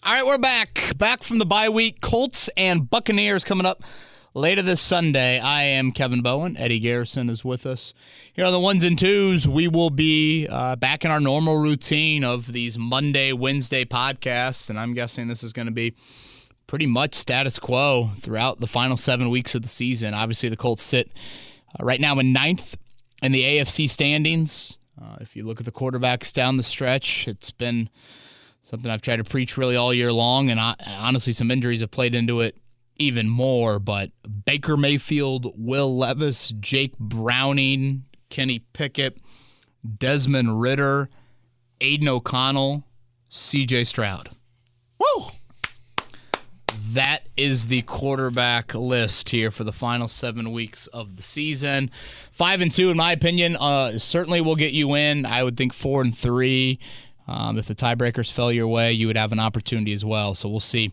All right, we're back. Back from the bye week. Colts and Buccaneers coming up later this Sunday. I am Kevin Bowen. Eddie Garrison is with us. Here on the ones and twos, we will be back in our normal routine of these Monday, Wednesday podcasts, and I'm guessing this is going to be pretty much status quo throughout the final 7 weeks of the season. Obviously, the Colts sit right now in 9th in the AFC standings. If you look at the quarterbacks down the stretch, it's been something I've tried to preach really all year long, and honestly, some injuries have played into it even more. But Baker Mayfield, Will Levis, Jake Browning, Kenny Pickett, Desmond Ridder, Aiden O'Connell, C.J. Stroud. Woo! That is the quarterback list here for the final 7 weeks of the season. 5-2, in my opinion, certainly will get you in. I would think 4-3. If the tiebreakers fell your way, you would have an opportunity as well. So we'll see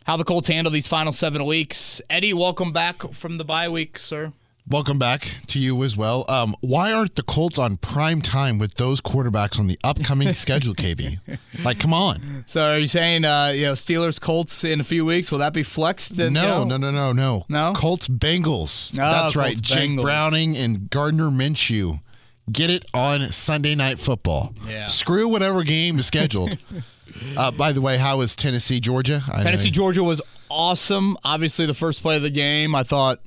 how the Colts handle these final 7 weeks. Eddie, welcome back from the bye week, sir. Welcome back to you as well. Why aren't the Colts on prime time with those quarterbacks on the upcoming schedule, KB? Like, come on. So are you saying, Steelers, Colts in a few weeks? Will that be flexed? No. No? Colts, Bengals. That's right. Colts, Jake Bengals. Browning and Gardner Minshew. Get it on Sunday Night Football. Yeah. Screw whatever game is scheduled. By the way, how was Tennessee, Georgia? Georgia was awesome. Obviously, the first play of the game, I thought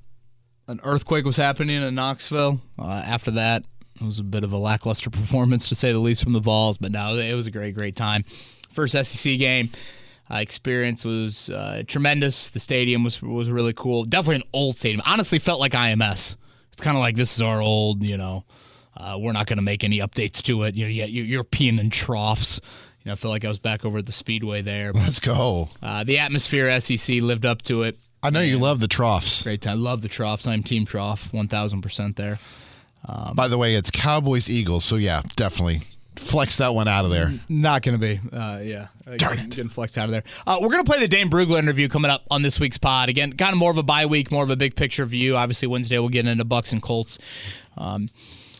an earthquake was happening in Knoxville. After that, it was a bit of a lackluster performance, to say the least, from the Vols. But no, it was a great time. First SEC game experience was tremendous. The stadium was really cool. Definitely an old stadium. Honestly, felt like IMS. It's kind of like, this is our old, we're not going to make any updates to it. You're peeing in troughs. I feel like I was back over at the Speedway there. But, let's go. The atmosphere, SEC lived up to it. I know you love the troughs. Great time. Love the troughs. I'm Team Trough, 1,000% there. By the way, it's Cowboys-Eagles, so yeah, definitely. Flex that one out of there. Not going to be. Darn it. Getting flexed out of there. We're going to play the Dane Brugler interview coming up on this week's pod. Again, kind of more of a bye week, more of a big picture view. Obviously, Wednesday we'll get into Bucs and Colts.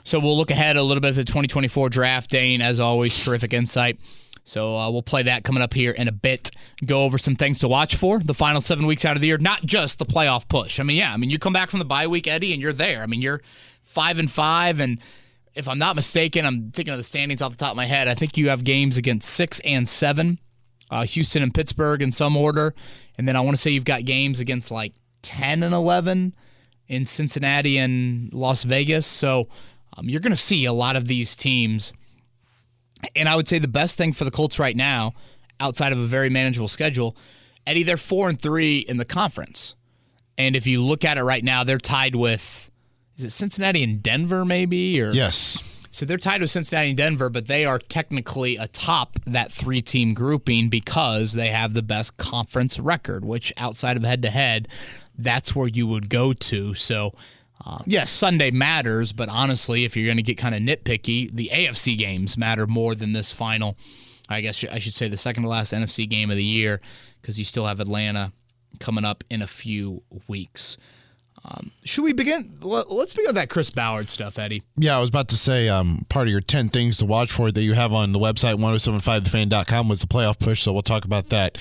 So we'll look ahead a little bit at the 2024 draft. Dane, as always, terrific insight. So we'll play that coming up here in a bit. Go over some things to watch for the final 7 weeks out of the year, not just the playoff push. You come back from the bye week, Eddie, and you're there. You're 5-5, and if I'm not mistaken, I'm thinking of the standings off the top of my head. I think you have games against 6 and 7, Houston and Pittsburgh in some order, and then I want to say you've got games against like 10 and 11 in Cincinnati and Las Vegas. So you're going to see a lot of these teams. And I would say the best thing for the Colts right now, outside of a very manageable schedule, Eddie, they're 4-3 in the conference. And if you look at it right now, they're tied with, is it Cincinnati and Denver maybe? Or Yes. So they're tied with Cincinnati and Denver, but they are technically atop that 3-team grouping because they have the best conference record, which outside of head-to-head, that's where you would go to. So, yes, Sunday matters, but honestly, if you're going to get kind of nitpicky, the AFC games matter more than this final, I guess I should say the second-to-last NFC game of the year, because you still have Atlanta coming up in a few weeks. Should we begin? Let's begin with that Chris Ballard stuff, Eddie. Yeah, I was about to say part of your 10 things to watch for that you have on the website, 1075thefan.com, was the playoff push, so we'll talk about that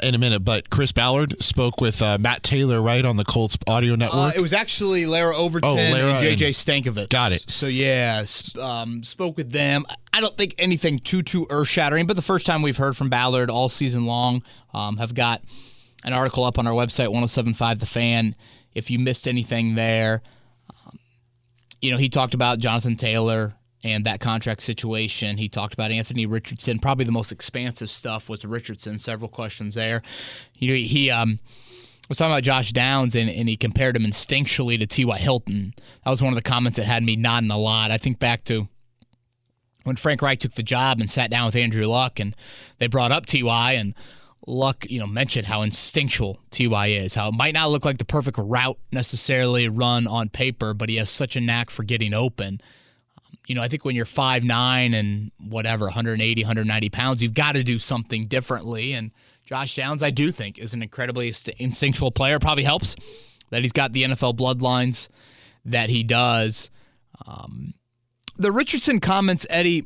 in a minute. But Chris Ballard spoke with Matt Taylor, right, on the Colts audio network? It was actually Lara Overton and JJ Stankovic. Got it. So, yeah, spoke with them. I don't think anything too earth-shattering, but the first time we've heard from Ballard all season long. Have got an article up on our website, 1075 The Fan. If you missed anything there, he talked about Jonathan Taylor and that contract situation. He talked about Anthony Richardson. Probably the most expansive stuff was Richardson. Several questions there. He was talking about Josh Downs, and he compared him instinctually to T.Y. Hilton. That was one of the comments that had me nodding a lot. I think back to when Frank Reich took the job and sat down with Andrew Luck, and they brought up T.Y., and Luck, mentioned how instinctual T.Y. is, how it might not look like the perfect route necessarily run on paper, but he has such a knack for getting open. I think when you're 5'9" and 180, 190 pounds, you've got to do something differently. And Josh Downs, I do think, is an incredibly instinctual player. Probably helps that he's got the NFL bloodlines that he does. The Richardson comments, Eddie,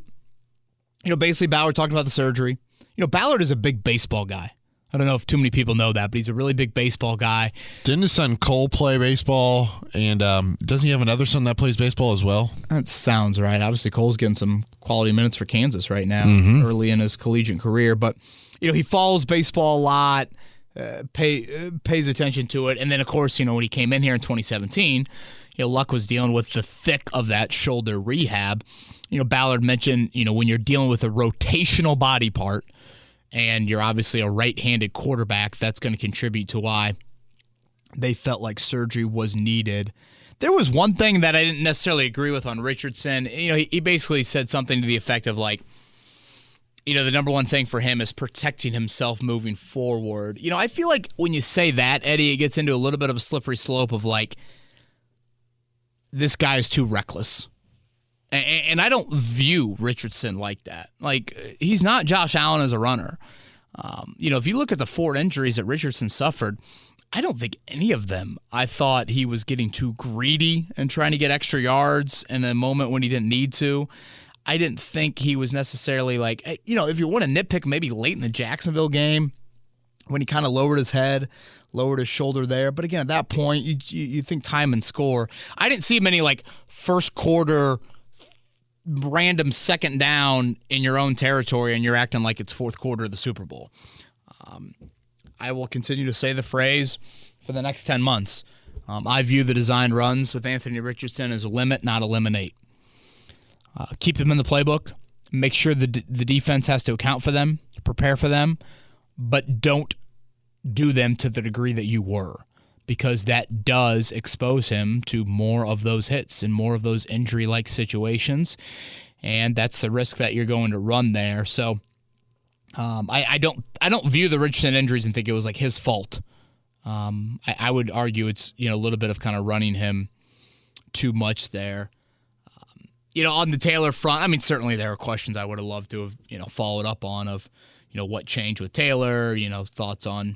basically Ballard talked about the surgery. Ballard is a big baseball guy. I don't know if too many people know that, but he's a really big baseball guy. Didn't his son Cole play baseball? And doesn't he have another son that plays baseball as well? That sounds right. Obviously, Cole's getting some quality minutes for Kansas right now, early in his collegiate career. But, he follows baseball a lot, pays attention to it. And then, of course, when he came in here in 2017, Luck was dealing with the thick of that shoulder rehab. Ballard mentioned, when you're dealing with a rotational body part, and you're obviously a right-handed quarterback, that's going to contribute to why they felt like surgery was needed. There was one thing that I didn't necessarily agree with on Richardson. He basically said something to the effect of like, the number one thing for him is protecting himself moving forward. I feel like when you say that, Eddie, it gets into a little bit of a slippery slope of like, this guy is too reckless. And I don't view Richardson like that. Like, he's not Josh Allen as a runner. If you look at the 4 injuries that Richardson suffered, I don't think any of them, I thought he was getting too greedy and trying to get extra yards in a moment when he didn't need to. I didn't think he was necessarily like, if you want to nitpick, maybe late in the Jacksonville game when he kind of lowered his head, lowered his shoulder there. But again, at that point, you think time and score. I didn't see many like first quarter random second down in your own territory and you're acting like it's fourth quarter of the Super Bowl. I will continue to say the phrase for the next 10 months. I view the design runs with Anthony Richardson as a limit, not eliminate. Keep them in the playbook. Make sure the defense has to account for them, prepare for them, but don't do them to the degree that you were, because that does expose him to more of those hits and more of those injury-like situations, and that's the risk that you're going to run there. So I don't view the Richardson injuries and think it was like his fault. I would argue it's a little bit of kind of running him too much there. On the Taylor front, certainly there are questions I would have loved to have followed up on of what changed with Taylor, thoughts on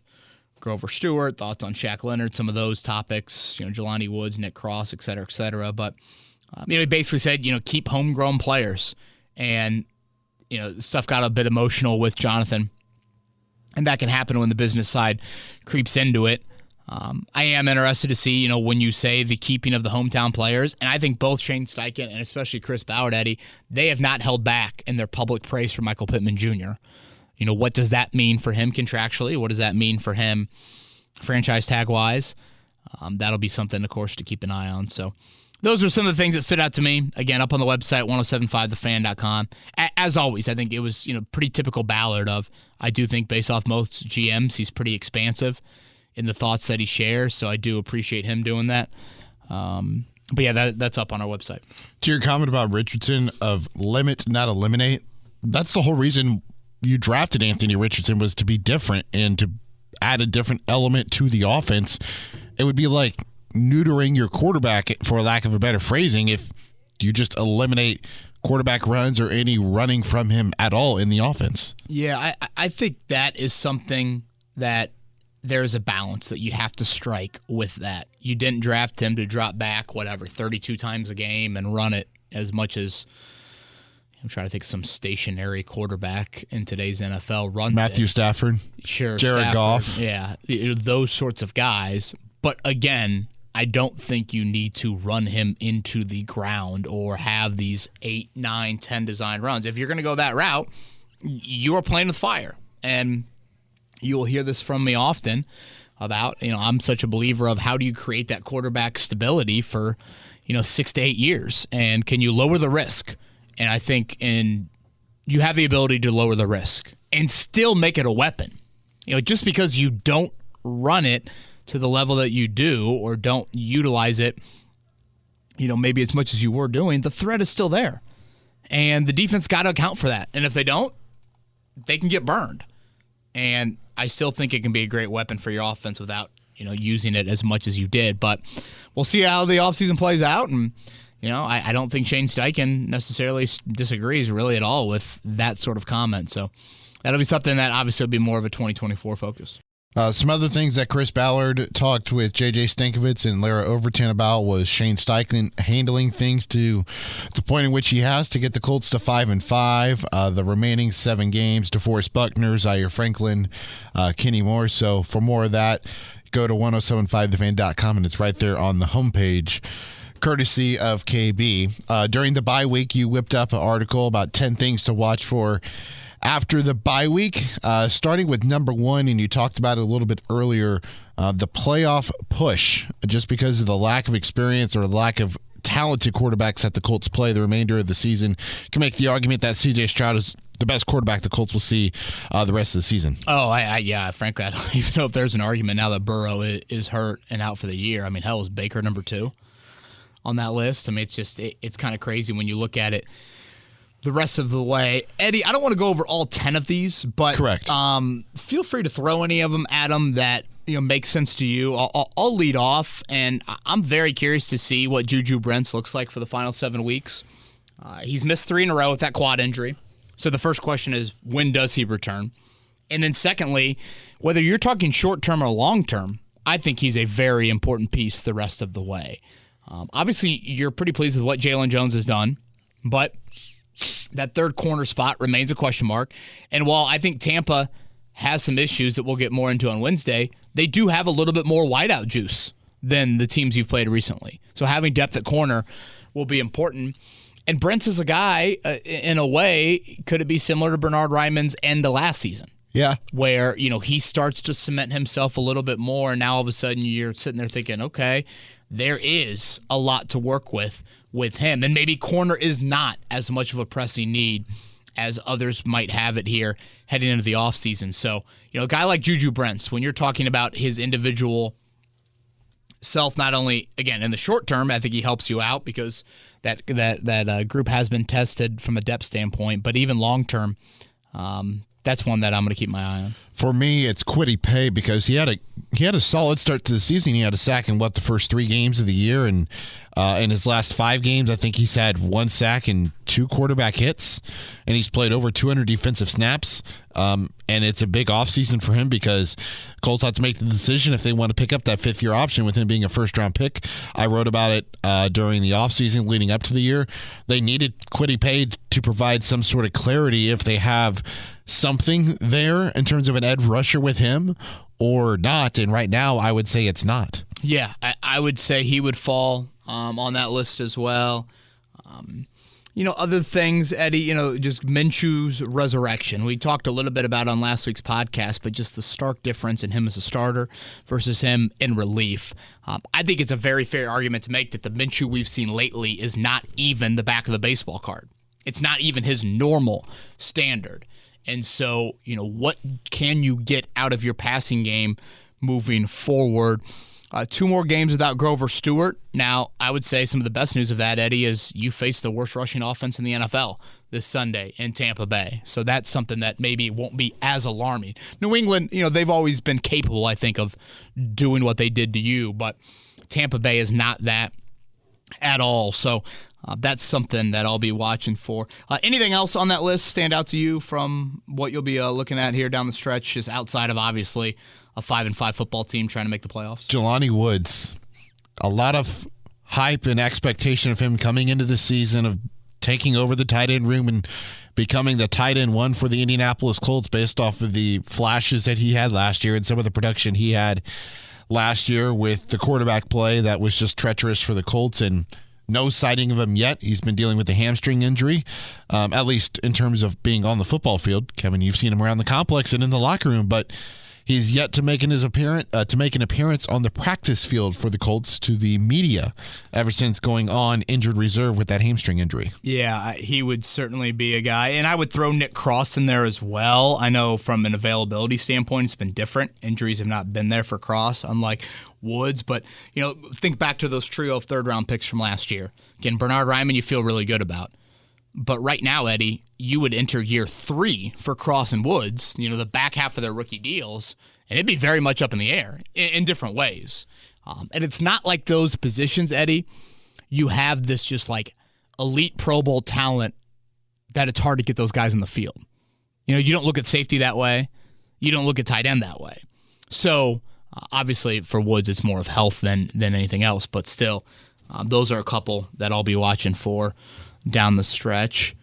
Grover Stewart, thoughts on Shaq Leonard, some of those topics, Jelani Woods, Nick Cross, et cetera, et cetera. But, he basically said, keep homegrown players. And, stuff got a bit emotional with Jonathan. And that can happen when the business side creeps into it. I am interested to see, when you say the keeping of the hometown players. And I think both Shane Steichen and especially Chris Ballard, Eddie, they have not held back in their public praise for Michael Pittman Jr. What does that mean for him contractually? What does that mean for him franchise tag-wise? That'll be something, of course, to keep an eye on. So those are some of the things that stood out to me. Again, up on the website, 1075thefan.com. As always, I think it was pretty typical Ballard of, I do think based off most GMs, he's pretty expansive in the thoughts that he shares, so I do appreciate him doing that. But yeah, that's up on our website. To your comment about Richardson of limit, not eliminate, that's the whole reason you drafted Anthony Richardson, was to be different and to add a different element to the offense. It would be like neutering your quarterback, for lack of a better phrasing, if you just eliminate quarterback runs or any running from him at all in the offense. Yeah, I think that is something that there's a balance that you have to strike with that. You didn't draft him to drop back, 32 times a game and run it as much as, I'm trying to think of some stationary quarterback in today's NFL. Matthew Stafford. Sure. Jared Goff. Yeah, those sorts of guys. But again, I don't think you need to run him into the ground or have these 8, 9, 10 design runs. If you're going to go that route, you are playing with fire. And you will hear this from me often about, I'm such a believer of how do you create that quarterback stability for, 6 to 8 years? And can you lower the risk? And I think you have the ability to lower the risk and still make it a weapon. Just because you don't run it to the level that you do or don't utilize it, maybe as much as you were doing, the threat is still there. And the defense got to account for that. And if they don't, they can get burned. And I still think it can be a great weapon for your offense without, using it as much as you did. But we'll see how the offseason plays out. And, I don't think Shane Steichen necessarily disagrees really at all with that sort of comment. So that'll be something that obviously will be more of a 2024 focus. Some other things that Chris Ballard talked with J.J. Stankovitz and Lara Overton about was Shane Steichen handling things to the point in which he has to get the Colts to 5-5. The remaining 7 games, DeForest Buckner, Zaire Franklin, Kenny Moore. So for more of that, go to 1075thefan.com, and it's right there on the homepage, courtesy of KB. During the bye week, you whipped up an article about 10 things to watch for after the bye week, starting with number 1, and you talked about it a little bit earlier, the playoff push, just because of the lack of experience or lack of talented quarterbacks that the Colts play the remainder of the season. You can make the argument that C.J. Stroud is the best quarterback the Colts will see the rest of the season. Oh, yeah, frankly, I don't even know if there's an argument now that Burrow is hurt and out for the year. I mean, hell, is Baker number 2 on that list? I mean, it's kind of crazy when you look at it the rest of the way. Eddie, I don't want to go over all 10 of these, but correct. Feel free to throw any of them at them that make sense to you. I'll lead off, and I'm very curious to see what Juju Brents looks like for the final 7 weeks. He's missed 3 in a row with that quad injury. So the first question is, when does he return? And then secondly, whether you're talking short-term or long-term, I think he's a very important piece the rest of the way. Obviously, you're pretty pleased with what Jalen Jones has done, but that third corner spot remains a question mark. And while I think Tampa has some issues that we'll get more into on Wednesday, they do have a little bit more wideout juice than the teams you've played recently. So having depth at corner will be important. And Brents is a guy, in a way, could it be similar to Bernhard Raimann's end of last season? Yeah. Where, he starts to cement himself a little bit more, and now all of a sudden you're sitting there thinking, okay, there is a lot to work with him. And maybe corner is not as much of a pressing need as others might have it here heading into the offseason. So, a guy like Juju Brents, when you're talking about his individual self, not only, again, in the short term, I think he helps you out because that group has been tested from a depth standpoint, but even long term, that's one that I'm going to keep my eye on. For me, it's Kwity Paye because he had a solid start to the season. He had a sack in the first 3 games of the year, and in his last 5 games, I think he's had 1 sack and 2 quarterback hits, and he's played over 200 defensive snaps. And it's a big offseason for him because Colts have to make the decision if they want to pick up that 5th-year option with him being a first-round pick. I wrote about it during the offseason leading up to the year. They needed Kwity Paye to provide some sort of clarity if they have something there in terms of an edge rusher with him or not. And right now, I would say it's not. Yeah, I would say he would fall on that list as well. Other things, Eddie, just Minshew's resurrection. We talked a little bit about it on last week's podcast, but just the stark difference in him as a starter versus him in relief. I think it's a very fair argument to make that the Minshew we've seen lately is not even the back of the baseball card. It's not even his normal standard. And so, what can you get out of your passing game moving forward? 2 more games without Grover Stewart. Now, I would say some of the best news of that, Eddie, is you face the worst rushing offense in the NFL this Sunday in Tampa Bay. So that's something that maybe won't be as alarming. New England, they've always been capable, I think, of doing what they did to you, but Tampa Bay is not that at all. So that's something that I'll be watching for. Anything else on that list stand out to you from what you'll be looking at here down the stretch, just outside of, obviously, a 5-5 football team trying to make the playoffs? Jelani Woods. A lot of hype and expectation of him coming into the season, of taking over the tight end room and becoming the tight end 1 for the Indianapolis Colts based off of the flashes that he had last year and some of the production he had last year with the quarterback play that was just treacherous for the Colts, and no sighting of him yet. He's been dealing with a hamstring injury, at least in terms of being on the football field. Kevin, you've seen him around the complex and in the locker room, but he's yet to make an appearance on the practice field for the Colts to the media ever since going on injured reserve with that hamstring injury. Yeah, he would certainly be a guy. And I would throw Nick Cross in there as well. I know from an availability standpoint, it's been different. Injuries have not been there for Cross, unlike Woods. But, think back to those trio of third-round picks from last year. Again, Bernhard Raimann you feel really good about. But right now, Eddie, you would enter year 3 for Cross and Woods, the back half of their rookie deals, and it'd be very much up in the air in different ways. And it's not like those positions, Eddie, you have this just like elite Pro Bowl talent that it's hard to get those guys in the field. You don't look at safety that way. You don't look at tight end that way. So obviously for Woods, it's more of health than anything else, but still, those are a couple that I'll be watching for down the stretch.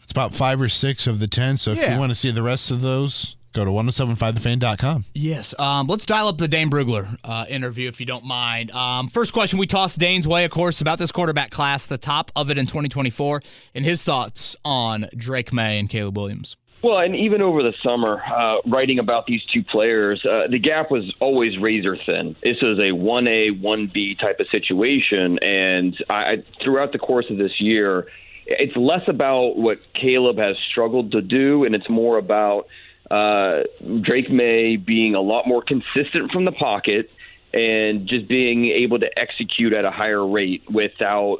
It's about 5 or 6 of the 10, so if you want to see the rest of those, go to 1075thefan.com. Yes. Let's dial up the Dane Brugler interview, if you don't mind. First question we tossed Dane's way, of course, about this quarterback class, the top of it in 2024, and his thoughts on Drake May and Caleb Williams. Well, and even over the summer, writing about these two players, the gap was always razor thin. This is a 1A, 1B type of situation, and throughout the course of this year, it's less about what Caleb has struggled to do, and it's more about Drake May being a lot more consistent from the pocket and just being able to execute at a higher rate without,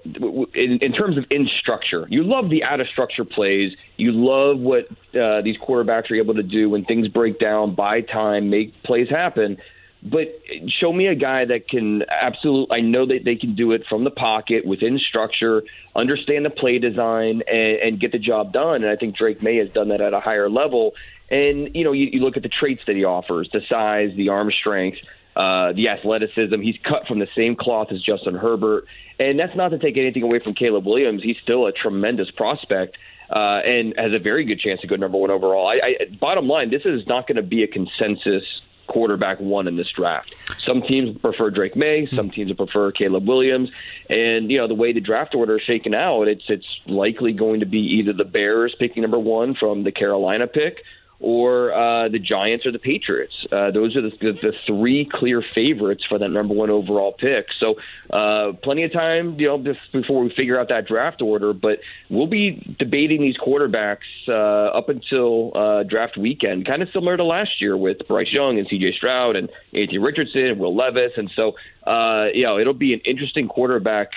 in terms of in structure. You love the out of structure plays. You love what these quarterbacks are able to do when things break down, buy time, make plays happen. But show me a guy that can absolutely, I know that they can do it from the pocket, within structure, understand the play design, and get the job done. And I think Drake May has done that at a higher level. And, you look at the traits that he offers, the size, the arm strength, the athleticism. He's cut from the same cloth as Justin Herbert. And that's not to take anything away from Caleb Williams. He's still a tremendous prospect and has a very good chance to go number one overall. Bottom line, this is not going to be a consensus quarterback one in this draft. Some teams prefer Drake May, some teams prefer Caleb Williams, and the way the draft order is shaken out, it's likely going to be either the Bears picking number one from the Carolina pick, or the Giants or the Patriots. Those are the three clear favorites for that number one overall pick. So plenty of time, before we figure out that draft order. But we'll be debating these quarterbacks up until draft weekend, kind of similar to last year with Bryce Young and C.J. Stroud and Anthony Richardson and Will Levis. And so, it'll be an interesting quarterback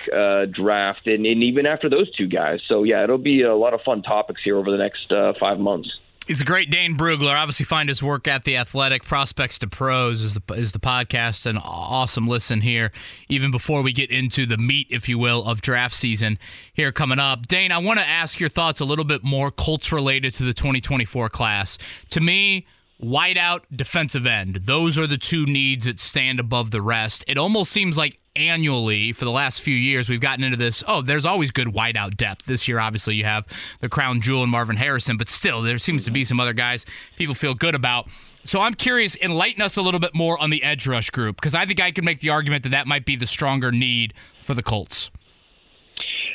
draft, and even after those two guys. So, it'll be a lot of fun topics here over the next 5 months. He's a great Dane Brugler. Obviously, find his work at The Athletic. Prospects to Pros is the podcast. An awesome listen here, even before we get into the meat, if you will, of draft season here coming up. Dane, I want to ask your thoughts a little bit more Colts related to the 2024 class. To me, wideout, defensive end. Those are the two needs that stand above the rest. It almost seems like annually for the last few years we've gotten into this, there's always good wideout depth. This year, obviously, you have the crown jewel in Marvin Harrison, but still, there seems to be some other guys people feel good about. So I'm curious, enlighten us a little bit more on the edge rush group, because I think I can make the argument that might be the stronger need for the Colts.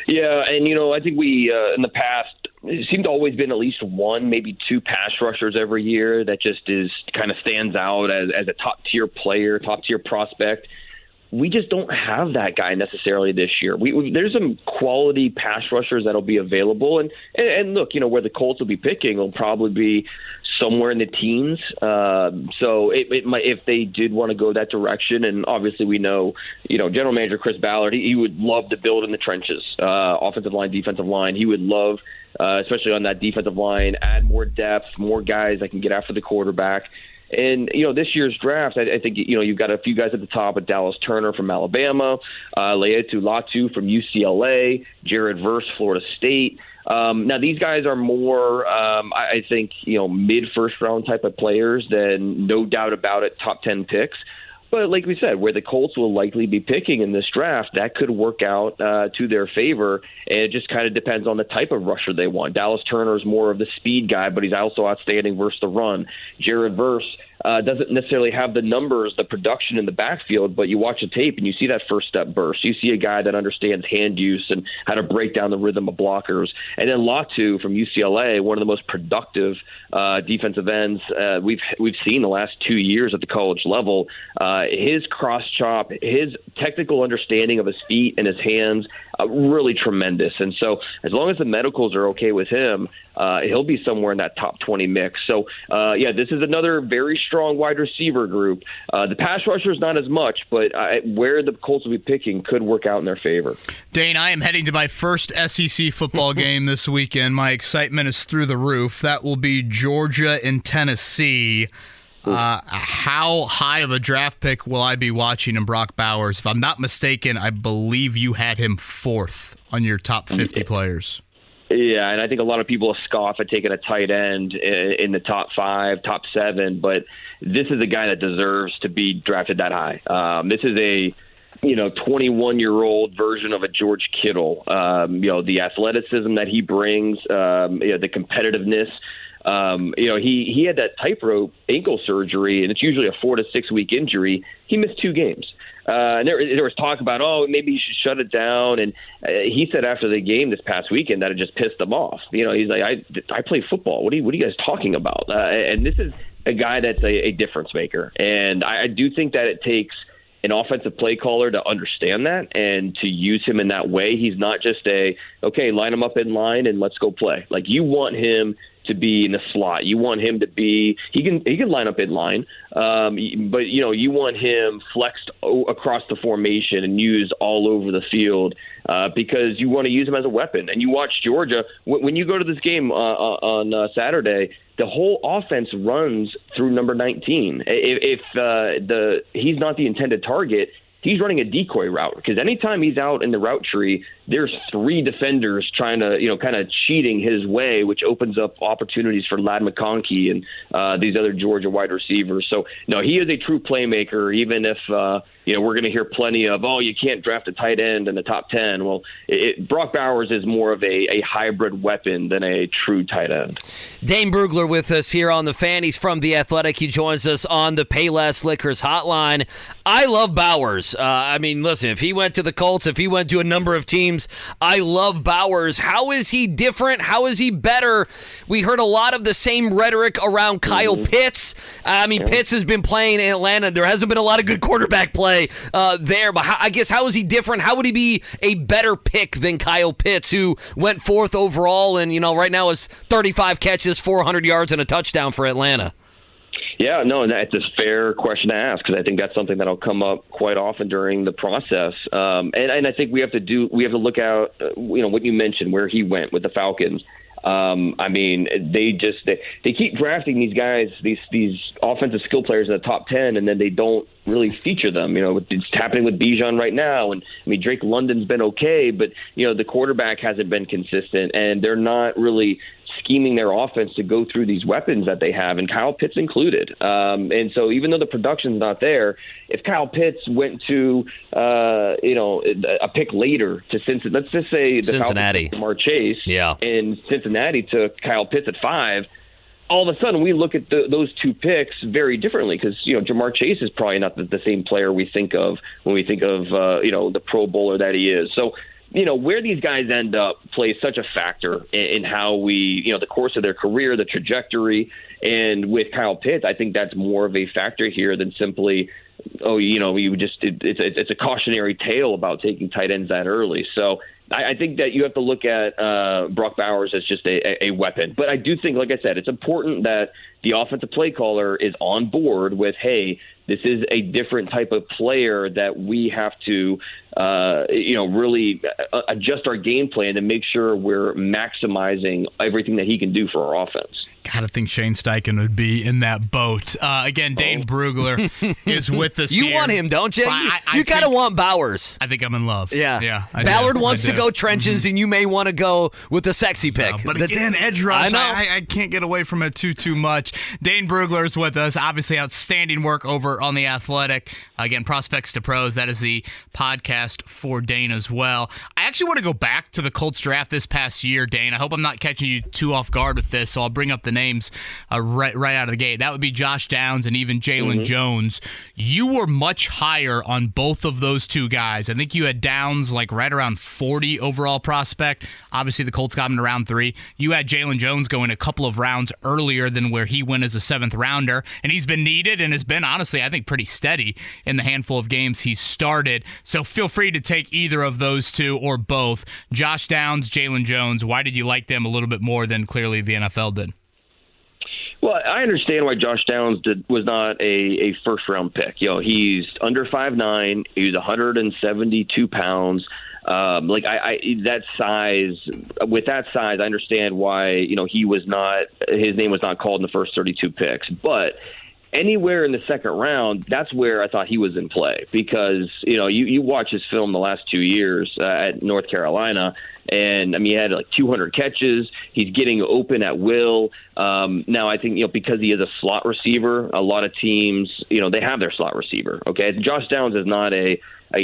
Yeah, and I think we in the past, it seemed to always been at least one, maybe two pass rushers every year that just kind of stands out as a top-tier player, top-tier prospect. We just don't have that guy necessarily this year. There's some quality pass rushers that'll be available, and look, where the Colts will be picking will probably be somewhere in the teens. So it might, if they did want to go that direction, and obviously we know, General Manager Chris Ballard, he would love to build in the trenches, offensive line, defensive line. He would love, especially on that defensive line, add more depth, more guys that can get after the quarterback. And, this year's draft, I think, you've got a few guys at the top with Dallas Turner from Alabama, Leatu Latu from UCLA, Jared Verse, Florida State. Now, these guys are more, I think, mid-first round type of players than, no doubt about it, top 10 picks. But like we said, where the Colts will likely be picking in this draft, that could work out to their favor. And it just kind of depends on the type of rusher they want. Dallas Turner is more of the speed guy, but he's also outstanding versus the run. Jared Verse doesn't necessarily have the numbers, the production in the backfield, but you watch the tape and you see that first step burst. You see a guy that understands hand use and how to break down the rhythm of blockers. And then Latu from UCLA, one of the most productive defensive ends we've seen the last 2 years at the college level. His cross chop, his technical understanding of his feet and his hands, really tremendous. And so as long as the medicals are okay with him, he'll be somewhere in that top 20 mix. So, this is another very strong wide receiver group. The pass rushers, not as much, but where the Colts will be picking could work out in their favor. Dane, I am heading to my first SEC football game this weekend. My excitement is through the roof. That will be Georgia and Tennessee. How high of a draft pick will I be watching in Brock Bowers? If I'm not mistaken, I believe you had him fourth on your top 50 players. Yeah, and I think a lot of people scoff at taking a tight end in the top 5, top 7, but this is a guy that deserves to be drafted that high. This is a 21-year-old version of a George Kittle. The athleticism that he brings, the competitiveness. He had that tightrope ankle surgery, and it's usually a 4 to 6 week injury. He missed 2 games. And there was talk about, maybe he should shut it down. And he said after the game this past weekend that it just pissed him off. He's like, I play football. What are you guys talking about? And this is a guy that's a difference maker. And I do think that it takes an offensive play caller to understand that and to use him in that way. He's not just line him up in line and let's go play. Like, you want him to be in the slot. You want him to be he can line up in line, but you want him flexed across the formation and used all over the field because you want to use him as a weapon. And you watch Georgia when you go to this game on Saturday. The whole offense runs through number 19. If he's not the intended target, he's running a decoy route, because anytime he's out in the route tree, there's 3 defenders trying to, kind of cheating his way, which opens up opportunities for Ladd McConkey and these other Georgia wide receivers. So, no, he is a true playmaker, even if, we're going to hear plenty of, you can't draft a tight end in the top 10. Well, Brock Bowers is more of a hybrid weapon than a true tight end. Dane Brugler with us here on The Fan. He's from The Athletic. He joins us on the Payless Liquors hotline. I love Bowers. Listen, if he went to the Colts, if he went to a number of teams, I love Bowers. How is he different? How is he better? We heard a lot of the same rhetoric around Kyle Pitts. Pitts has been playing in Atlanta. There hasn't been a lot of good quarterback play there, but how is he different? How would he be a better pick than Kyle Pitts, who went 4th overall and, right now is 35 catches, 400 yards, and a touchdown for Atlanta? Yeah, no, that's a fair question to ask, because I think that's something that'll come up quite often during the process. And I think we have to look at, what you mentioned, where he went with the Falcons. They keep drafting these guys, these offensive skill players in the top 10, and then they don't really feature them. It's happening with Bijan right now. And Drake London's been okay, but the quarterback hasn't been consistent, and they're not really scheming their offense to go through these weapons that they have, and Kyle Pitts included. And so even though the production's not there, if Kyle Pitts went to, a pick later to Cincinnati, let's just say the Cincinnati, Jamar Chase, and Cincinnati took Kyle Pitts at 5, all of a sudden we look at those 2 picks very differently, because, Jamar Chase is probably not the same player we think of when we think of, the Pro Bowler that he is. So, where these guys end up plays such a factor in how we, the course of their career, the trajectory. And with Kyle Pitts, I think that's more of a factor here than simply, it's a cautionary tale about taking tight ends that early. So I think that you have to look at Brock Bowers as just a weapon. But I do think, like I said, it's important that the offensive play caller is on board with, hey, this is a different type of player that we have to, really adjust our game plan to make sure we're maximizing everything that he can do for our offense. Gotta think Shane Steichen would be in that boat. Again, Dane Brugler is with us You here. want him, don't you? You kind of want Bowers. I think I'm in love. Yeah. Ballard wants to go trenches, and you may want to go with the sexy pick. But again, edge rush, I can't get away from it too much. Dane Brugler is with us. Obviously, outstanding work over on The Athletic. Again, Prospects to Pros. That is the podcast for Dane as well. I actually want to go back to the Colts draft this past year, Dane. I hope I'm not catching you too off guard with this, so I'll bring up the names right out of the gate. That would be Josh Downs and even Jalen Jones. You were much higher on both of those 2 guys. I think you had Downs right around 40 overall prospect. Obviously, the Colts got him in round 3. You had Jalen Jones going a couple of rounds earlier than where he went as a 7th rounder, and he's been needed and has been, honestly, I think pretty steady in the handful of games he's started. So feel free to take either of those 2 or both. Josh Downs, Jalen Jones, why did you like them a little bit more than clearly the NFL did? Well, I understand why Josh Downs was not a first-round pick. He's under 5'9", he's 172 pounds. That size, I understand why, he was not, his name was not called in the first 32 picks. But anywhere in the second round, that's where I thought he was in play because, you watch his film the last 2 years at North Carolina, and, he had like 200 catches. He's getting open at will. Now, I think, because he is a slot receiver, a lot of teams, they have their slot receiver, okay? Josh Downs is not a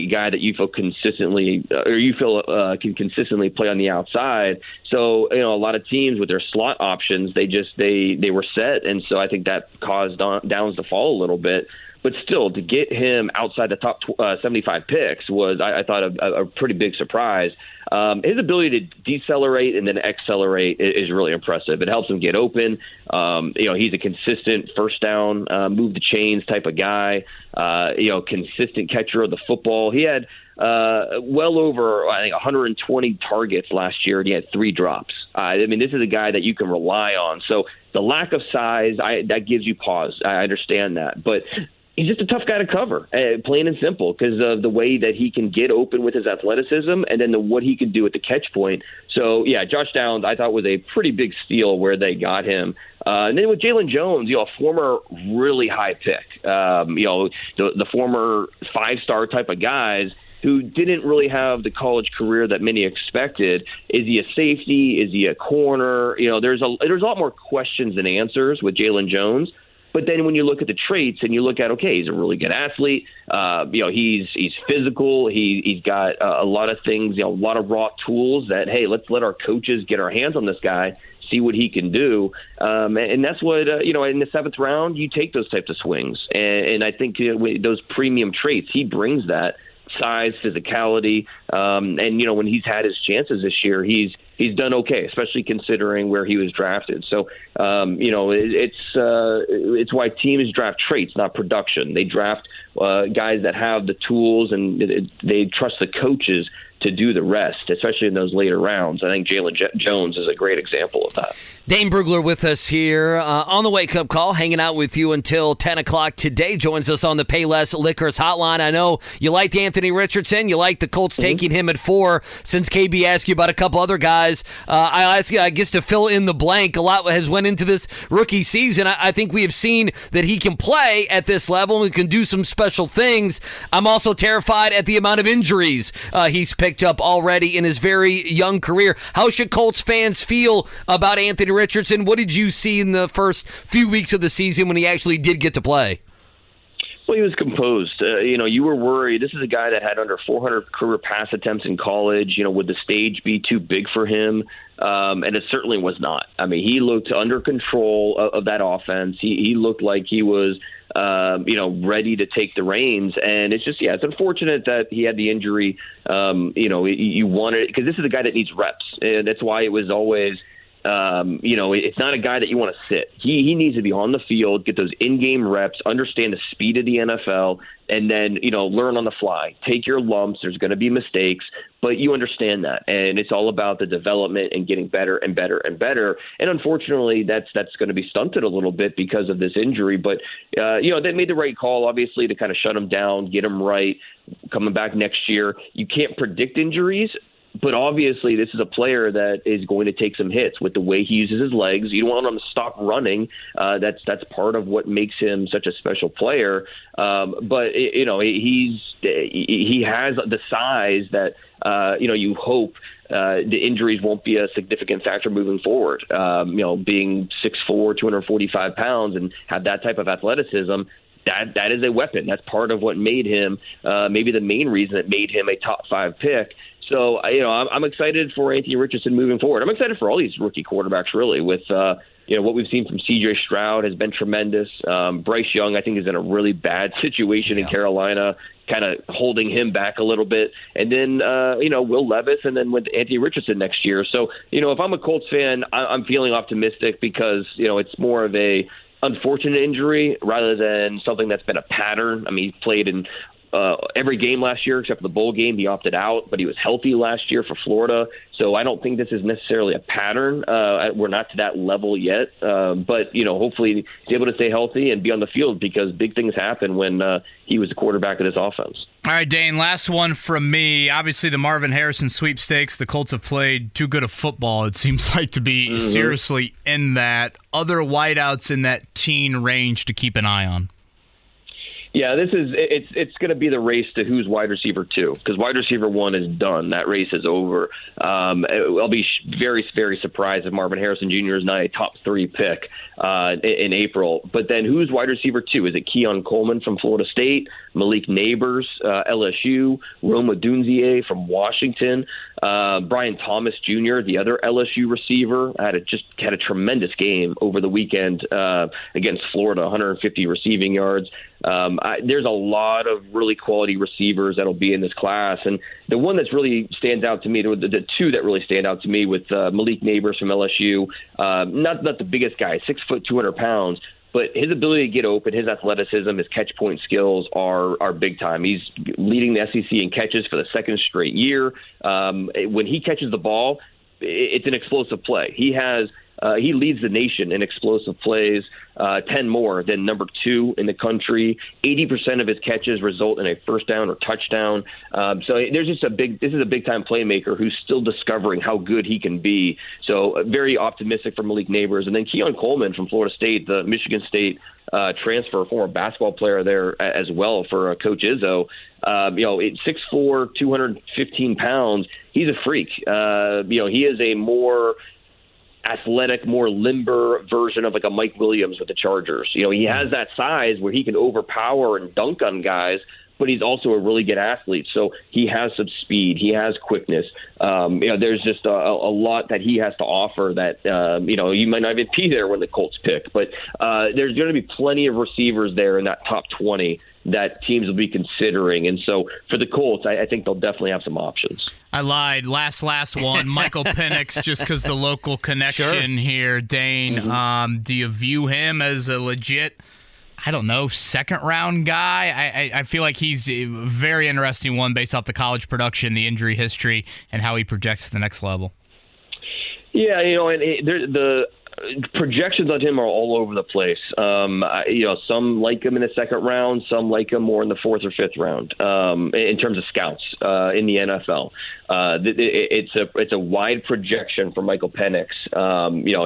guy that you feel consistently can consistently play on the outside. So, a lot of teams with their slot options, they were set. And so I think that caused Downs to fall a little bit. But still, to get him outside the top 75 picks was, I thought, a pretty big surprise. His ability to decelerate and then accelerate is really impressive. It helps him get open. He's a consistent first down, move the chains type of guy, consistent catcher of the football. He had well over, I think, 120 targets last year, and he had 3 drops. This is a guy that you can rely on. So the lack of size, that gives you pause. I understand that. But he's just a tough guy to cover, plain and simple, because of the way that he can get open with his athleticism and then what he can do at the catch point. So, yeah, Josh Downs, I thought, was a pretty big steal where they got him. And then with Jalen Jones, a former really high pick, the former 5-star type of guys who didn't really have the college career that many expected. Is he a safety? Is he a corner? There's a lot more questions than answers with Jalen Jones. But then when you look at the traits and you look at, okay, he's a really good athlete. He's physical. He's got a lot of things, a lot of raw tools that, hey, let's let our coaches get our hands on this guy, see what he can do. And that's what, in the 7th round, you take those types of swings. And I think those premium traits, he brings that size, physicality. And, when he's had his chances this year, he's done okay, especially considering where he was drafted. So, it's why teams draft traits, not production. They draft guys that have the tools, and they trust the coaches to do the rest, especially in those later rounds. I think Jalen Jones is a great example of that. Dane Brugler with us here on the Wake Up Call, hanging out with you until 10 o'clock today. Joins us on the Payless Liquors Hotline. I know you liked Anthony Richardson. You liked the Colts taking him at 4. Since KB asked you about a couple other guys, I ask you, I guess, to fill in the blank. A lot has went into this rookie season. I think we have seen that he can play at this level and can do some special things. I'm also terrified at the amount of injuries he's picked up already in his very young career. How should Colts fans feel about Anthony Richardson? What did you see in the first few weeks of the season when he actually did get to play? Well, he was composed. You were worried. This is a guy that had under 400 career pass attempts in college. Would the stage be too big for him? And it certainly was not. He looked under control of that offense. He looked like he was ready to take the reins. And it's just, it's unfortunate that he had the injury. You wanted, because this is a guy that needs reps. And that's why it was always, it's not a guy that you want to sit. He needs to be on the field, get those in-game reps, understand the speed of the NFL, and then, learn on the fly. Take your lumps. There's going to be mistakes, but you understand that. And it's all about the development and getting better and better and better. And unfortunately, that's going to be stunted a little bit because of this injury. But, they made the right call, obviously, to kind of shut him down, get him right, coming back next year. You can't predict injuries. But obviously, this is a player that is going to take some hits with the way he uses his legs. You don't want him to stop running. That's part of what makes him such a special player. But he has the size that you hope the injuries won't be a significant factor moving forward. Being 6'4", 245 pounds, and have that type of athleticism. That is a weapon. That's part of what made him, maybe the main reason that made him a top 5 pick. So, I'm excited for Anthony Richardson moving forward. I'm excited for all these rookie quarterbacks, really, with, what we've seen from C.J. Stroud has been tremendous. Bryce Young, I think, is in a really bad situation in Carolina, kind of holding him back a little bit. And then, Will Levis, and then with Anthony Richardson next year. So, if I'm a Colts fan, I'm feeling optimistic because, it's more of a unfortunate injury rather than something that's been a pattern. He played in every game last year except for the bowl game. He opted out, but he was healthy last year for Florida. So I don't think this is necessarily a pattern. We're not to that level yet. But, hopefully he's able to stay healthy and be on the field because big things happen when he was the quarterback of this offense. All right, Dane, last one from me. Obviously, the Marvin Harrison sweepstakes, the Colts have played too good of football, it seems like, to be seriously in that. Other wideouts in that teen range to keep an eye on. Yeah, it's going to be the race to who's wide receiver 2 because wide receiver 1 is done. That race is over. I'll be very, very surprised if Marvin Harrison Jr. is not a top 3 pick in April. But then who's wide receiver 2? Is it Keon Coleman from Florida State, Malik Neighbors, LSU, Roma Dunzier from Washington, Brian Thomas Jr., the other LSU receiver, had a tremendous game over the weekend against Florida, 150 receiving yards. There's a lot of really quality receivers that'll be in this class, and the one that's really stands out to me, the two that really stand out to me, with Malik Neighbors from LSU, not the biggest guy, 6 foot 200 pounds, but his ability to get open, his athleticism, his catch point skills are big time. He's leading the SEC in catches for the second straight year. When he catches the ball, it's an explosive play. He leads the nation in explosive plays, 10 more than number 2 in the country. 80% of his catches result in a first down or touchdown. So this is a big time playmaker who's still discovering how good he can be. So very optimistic for Malik Neighbors. And then Keon Coleman from Florida State, the Michigan State transfer, former basketball player there as well for Coach Izzo. 6'4", 215 pounds. He's a freak. He is a more athletic, more limber version of like a Mike Williams with the Chargers. He has that size where he can overpower and dunk on guys, but he's also a really good athlete. So he has some speed. He has quickness. There's just a lot that he has to offer that, you might not even be there when the Colts pick. But there's going to be plenty of receivers there in that top 20 that teams will be considering. And so for the Colts, I think they'll definitely have some options. I lied. Last one. Michael Penix, just because the local connection here. Dane, do you view him as a legit, I don't know, second-round guy? I feel like he's a very interesting one based off the college production, the injury history, and how he projects to the next level. Yeah, and the projections on him are all over the place. Some like him in the second round, some like him more in the 4th or 5th round. In terms of scouts in the NFL, it's a wide projection for Michael Penix.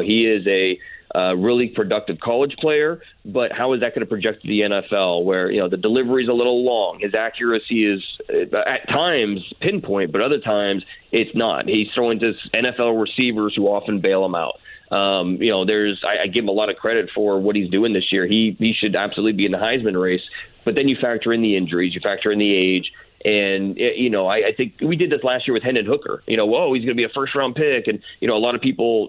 He is a really productive college player, but how is that going to project to the NFL where, the delivery is a little long? His accuracy is at times pinpoint, but other times it's not. He's throwing to NFL receivers who often bail him out. I give him a lot of credit for what he's doing this year. He should absolutely be in the Heisman race, but then you factor in the injuries, you factor in the age. And, I think we did this last year with Hendon Hooker. He's going to be a first-round pick. And, a lot of people,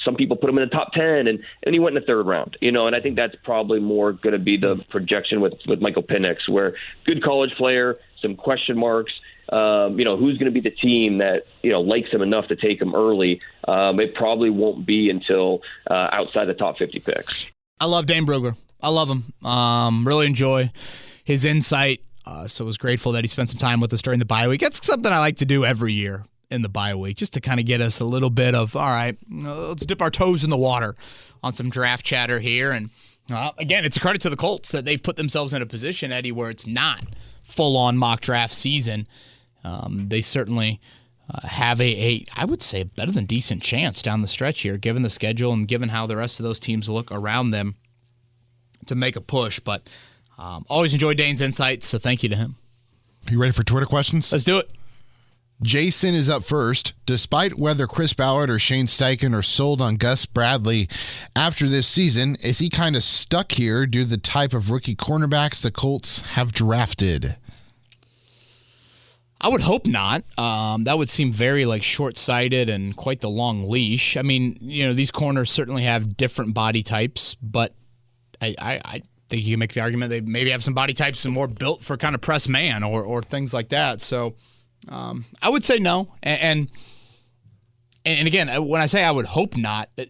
some people put him in the top 10, and he went in the 3rd round. And I think that's probably more going to be the projection with Michael Penix, where good college player, some question marks. Who's going to be the team that, likes him enough to take him early? It probably won't be until outside the top 50 picks. I love Dane Brugler. I love him. Really enjoy his insight. So I was grateful that he spent some time with us during the bye week. That's something I like to do every year in the bye week, just to kind of get us a little bit of, all right, let's dip our toes in the water on some draft chatter here. And again, it's a credit to the Colts that they've put themselves in a position, Eddie, where it's not full-on mock draft season. They certainly have I would say, better than decent chance down the stretch here, given the schedule and given how the rest of those teams look around them to make a push. But always enjoy Dane's insights, so thank you to him. Are you ready for Twitter questions? Let's do it. Jason is up first. Despite whether Chris Ballard or Shane Steichen are sold on Gus Bradley after this season, is he kind of stuck here due to the type of rookie cornerbacks the Colts have drafted? I would hope not. That would seem very short-sighted and quite the long leash. I mean, these corners certainly have different body types, but I think you can make the argument they maybe have some body types and more built for kind of press man or things like that. So I would say no. And again, when I say I would hope not, that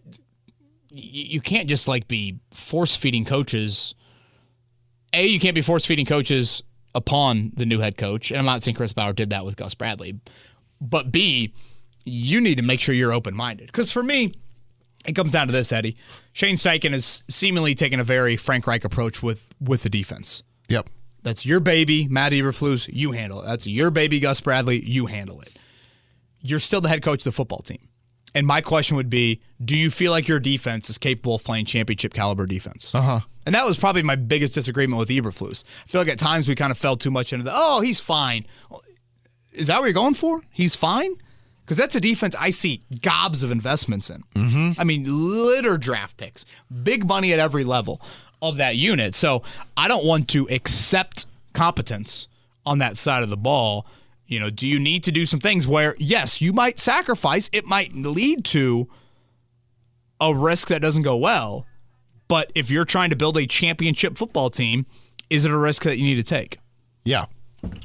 you can't just be force-feeding coaches. You can't be force-feeding coaches upon the new head coach. And I'm not saying Chris Ballard did that with Gus Bradley. But B, you need to make sure you're open-minded. Because for me, it comes down to this, Eddie. Shane Steichen has seemingly taken a very Frank Reich approach with the defense. Yep. That's your baby, Matt Eberflus, you handle it. That's your baby, Gus Bradley, you handle it. You're still the head coach of the football team. And my question would be, do you feel like your defense is capable of playing championship caliber defense? Uh-huh. And that was probably my biggest disagreement with Eberflus. I feel like at times we kind of fell too much into he's fine. Is that what you're going for? He's fine? Because that's a defense I see gobs of investments in. Mm-hmm. I mean, litter draft picks, big money at every level of that unit. So I don't want to accept competence on that side of the ball. You know, do you need to do some things where, yes, you might sacrifice, it might lead to a risk that doesn't go well, but if you're trying to build a championship football team, is it a risk that you need to take? Yeah.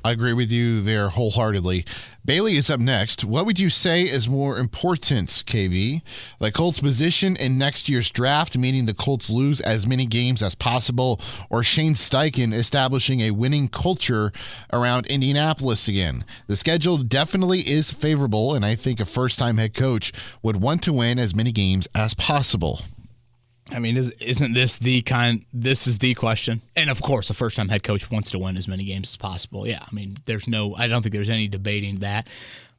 I agree with you there wholeheartedly. Bailey is up next. What would you say is more important, KV? The Colts' position in next year's draft, meaning the Colts lose as many games as possible, or Shane Steichen establishing a winning culture around Indianapolis again? The schedule definitely is favorable, and I think a first-time head coach would want to win as many games as possible. I mean, isn't this this is the question? And of course, a first-time head coach wants to win as many games as possible. Yeah, I mean, I don't think there's any debating that.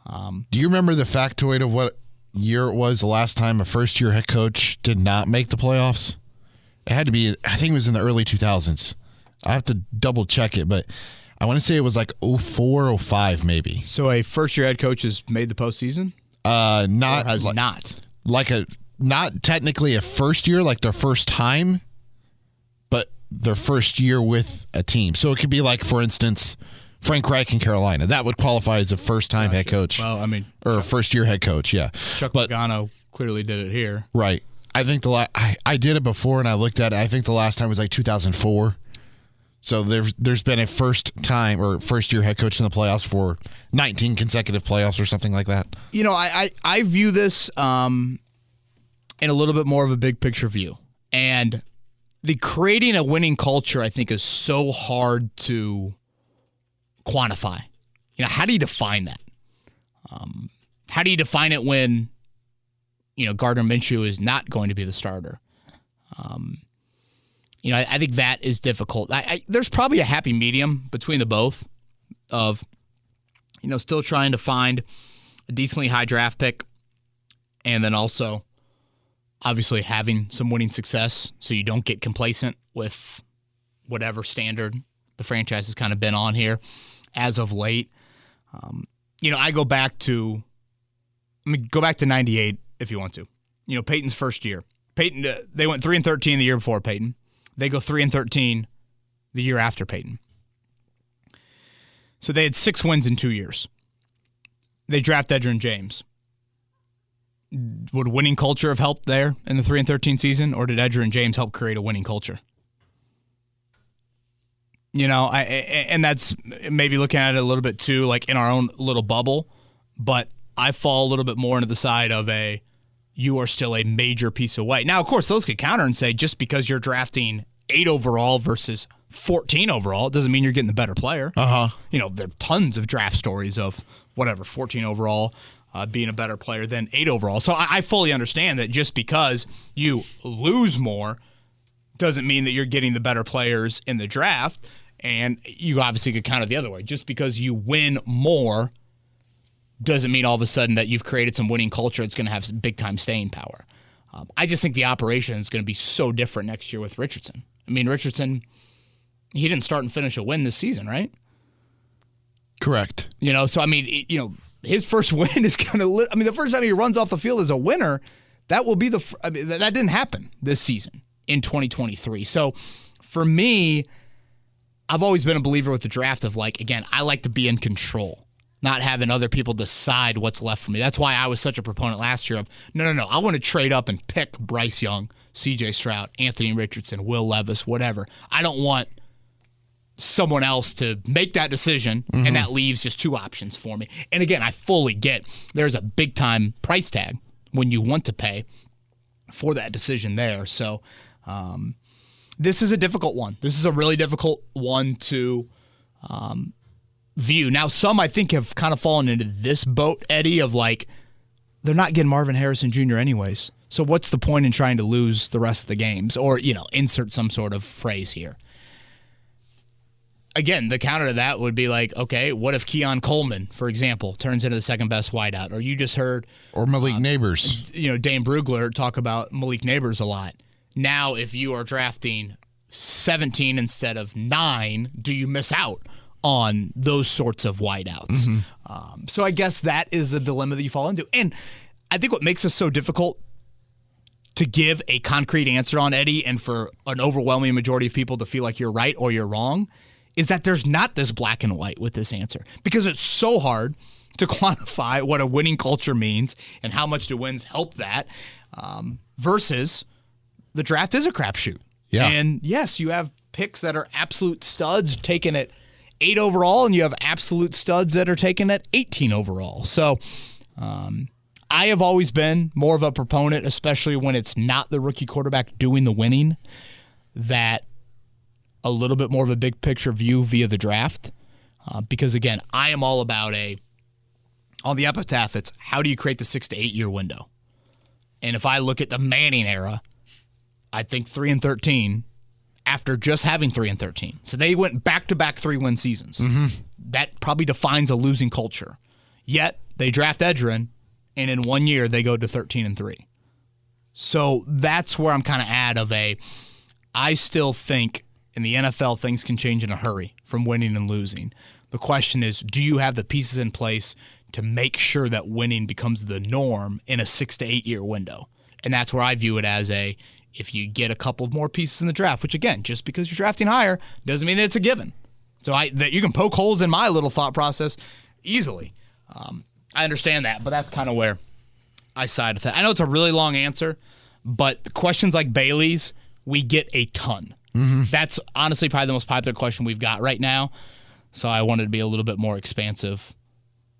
Do you remember the factoid of what year it was the last time a first-year head coach did not make the playoffs? It had to be, I think it was in the early 2000s. I have to double-check it, but I want to say it was like 04, 05 maybe. So a first-year head coach has made the postseason? Not. Or has not? Not technically a first year, like their first time, but their first year with a team. So it could be like, for instance, Frank Reich in Carolina. That would qualify as a first-time head coach. Well, I mean, or a first-year head coach, yeah. Chuck Pagano clearly did it here. Right. I think I did it before, and I looked at it. I think the last time was like 2004. So there's been a first-time or first-year head coach in the playoffs for 19 consecutive playoffs or something like that. You know, I view this in a little bit more of a big picture view. And the creating a winning culture, I think, is so hard to quantify. You know, how do you define that? How do you define it when, you know, Gardner Minshew is not going to be the starter? You know, I think that is difficult. There's probably a happy medium between the both of, you know, still trying to find a decently high draft pick and then also obviously having some winning success so you don't get complacent with whatever standard the franchise has kind of been on here as of late. You know, I go back to 98 if you want to. You know, Peyton's first year. Peyton, they went 3-13 the year before Peyton. They go 3-13 the year after Peyton. So they had 6 wins in 2 years. They draft Edgerrin James. Would winning culture have helped there in the 3-13 season, or did Edgerrin James help create a winning culture? You know, and that's maybe looking at it a little bit too, like in our own little bubble, but I fall a little bit more into the side of you are still a major piece away. Now, of course, those could counter and say just because you're drafting 8 overall versus 14 overall, it doesn't mean you're getting the better player. You know, there are tons of draft stories of 14 overall being a better player than 8 overall. So I fully understand that just because you lose more doesn't mean that you're getting the better players in the draft. And you obviously could counter the other way. Just because you win more doesn't mean all of a sudden that you've created some winning culture that's going to have some big-time staying power. I just think the operation is going to be so different next year with Richardson. I mean, Richardson, he didn't start and finish a win this season, right? Correct. You know, so, I mean, you know, his first win is going to – I mean, the first time he runs off the field as a winner, that will be that didn't happen this season in 2023. So, for me, I've always been a believer with the draft of, like, again, I like to be in control, not having other people decide what's left for me. That's why I was such a proponent last year of, no, I want to trade up and pick Bryce Young, C.J. Stroud, Anthony Richardson, Will Levis, whatever. I don't want someone else to make that decision, and that leaves just 2 options for me. And again, I fully get there's a big-time price tag when you want to pay for that decision there. So this is a difficult one. This is a really difficult one to view. Now, some I think have kind of fallen into this boat, Eddie, of like, they're not getting Marvin Harrison Jr. anyways. So what's the point in trying to lose the rest of the games? Or, insert some sort of phrase here. Again, the counter to that would be like, okay, what if Keon Coleman, for example, turns into the second best wideout? Or you just heard... Or Malik Neighbors. Dane Brugler talk about Malik Neighbors a lot. Now, if you are drafting 17 instead of 9, do you miss out on those sorts of wideouts? Mm-hmm. So I guess that is a dilemma that you fall into. And I think what makes this so difficult to give a concrete answer on, Eddie, and for an overwhelming majority of people to feel like you're right or you're wrong, is that there's not this black and white with this answer, because it's so hard to quantify what a winning culture means and how much do wins help that, versus the draft is a crapshoot. Yeah. And yes, you have picks that are absolute studs taken at 8 overall, and you have absolute studs that are taken at 18 overall. So I have always been more of a proponent, especially when it's not the rookie quarterback doing the winning, that a little bit more of a big picture view via the draft. Because again, I am all about on the epitaph, it's how do you create the 6 to 8 year window? And if I look at the Manning era, I think 3-13 after just having 3-13. So they went back-to-back 3-win seasons. Mm-hmm. That probably defines a losing culture. Yet they draft Edgerrin, and in 1 year they go to 13-3. So that's where I'm kind of I still think in the NFL things can change in a hurry from winning and losing. The question is, do you have the pieces in place to make sure that winning becomes the norm in a 6 to 8 year window? And that's where I view it as if you get a couple more pieces in the draft, which again, just because you're drafting higher doesn't mean that it's a given. So that you can poke holes in my little thought process easily. I understand that, but that's kind of where I side with that. I know it's a really long answer, but questions like Bailey's, we get a ton. Mm-hmm. That's honestly probably the most popular question we've got right now. So I wanted to be a little bit more expansive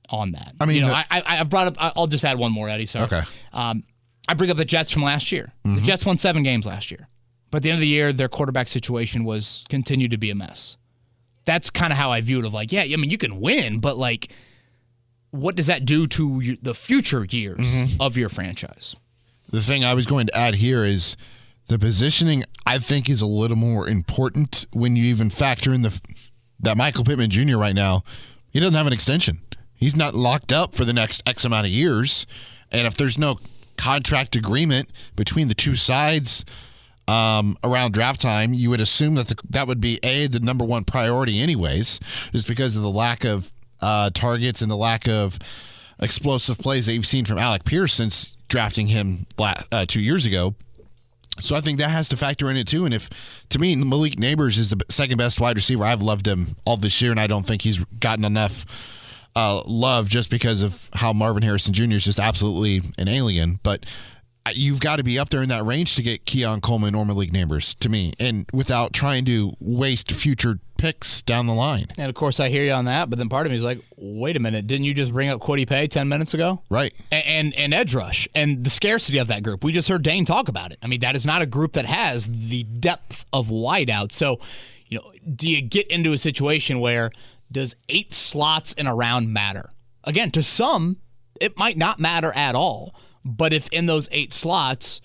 on that. I mean, I brought up. I'll just add one more, Eddie. Sorry. Okay. I bring up the Jets from last year. Mm-hmm. The Jets won 7 games last year, but at the end of the year, their quarterback situation continued to be a mess. That's kind of how I view it. Of like, yeah, I mean, you can win, but like, what does that do to the future years of your franchise? The thing I was going to add here is the positioning, I think, is a little more important when you even factor in that Michael Pittman Jr. right now, he doesn't have an extension. He's not locked up for the next X amount of years. And if there's no contract agreement between the two sides around draft time, you would assume that that would be, the number one priority anyways, just because of the lack of targets and the lack of explosive plays that you've seen from Alec Pierce since drafting him 2 years ago. So I think that has to factor in it too. And to me, Malik Neighbors is the second best wide receiver. I've loved him all this year, and I don't think he's gotten enough love just because of how Marvin Harrison Jr. is just absolutely an alien. But you've got to be up there in that range to get Keon Coleman or Malik Neighbors, to me, and without trying to waste future picks down the line. And of course, I hear you on that, but then part of me is like, wait a minute, didn't you just bring up Kwity Paye 10 minutes ago? Right. And edge rush and the scarcity of that group. We just heard Dane talk about it. I mean, that is not a group that has the depth of wideout. So, do you get into a situation where does 8 slots in a round matter? Again, to some, it might not matter at all. But if in those 8 slots,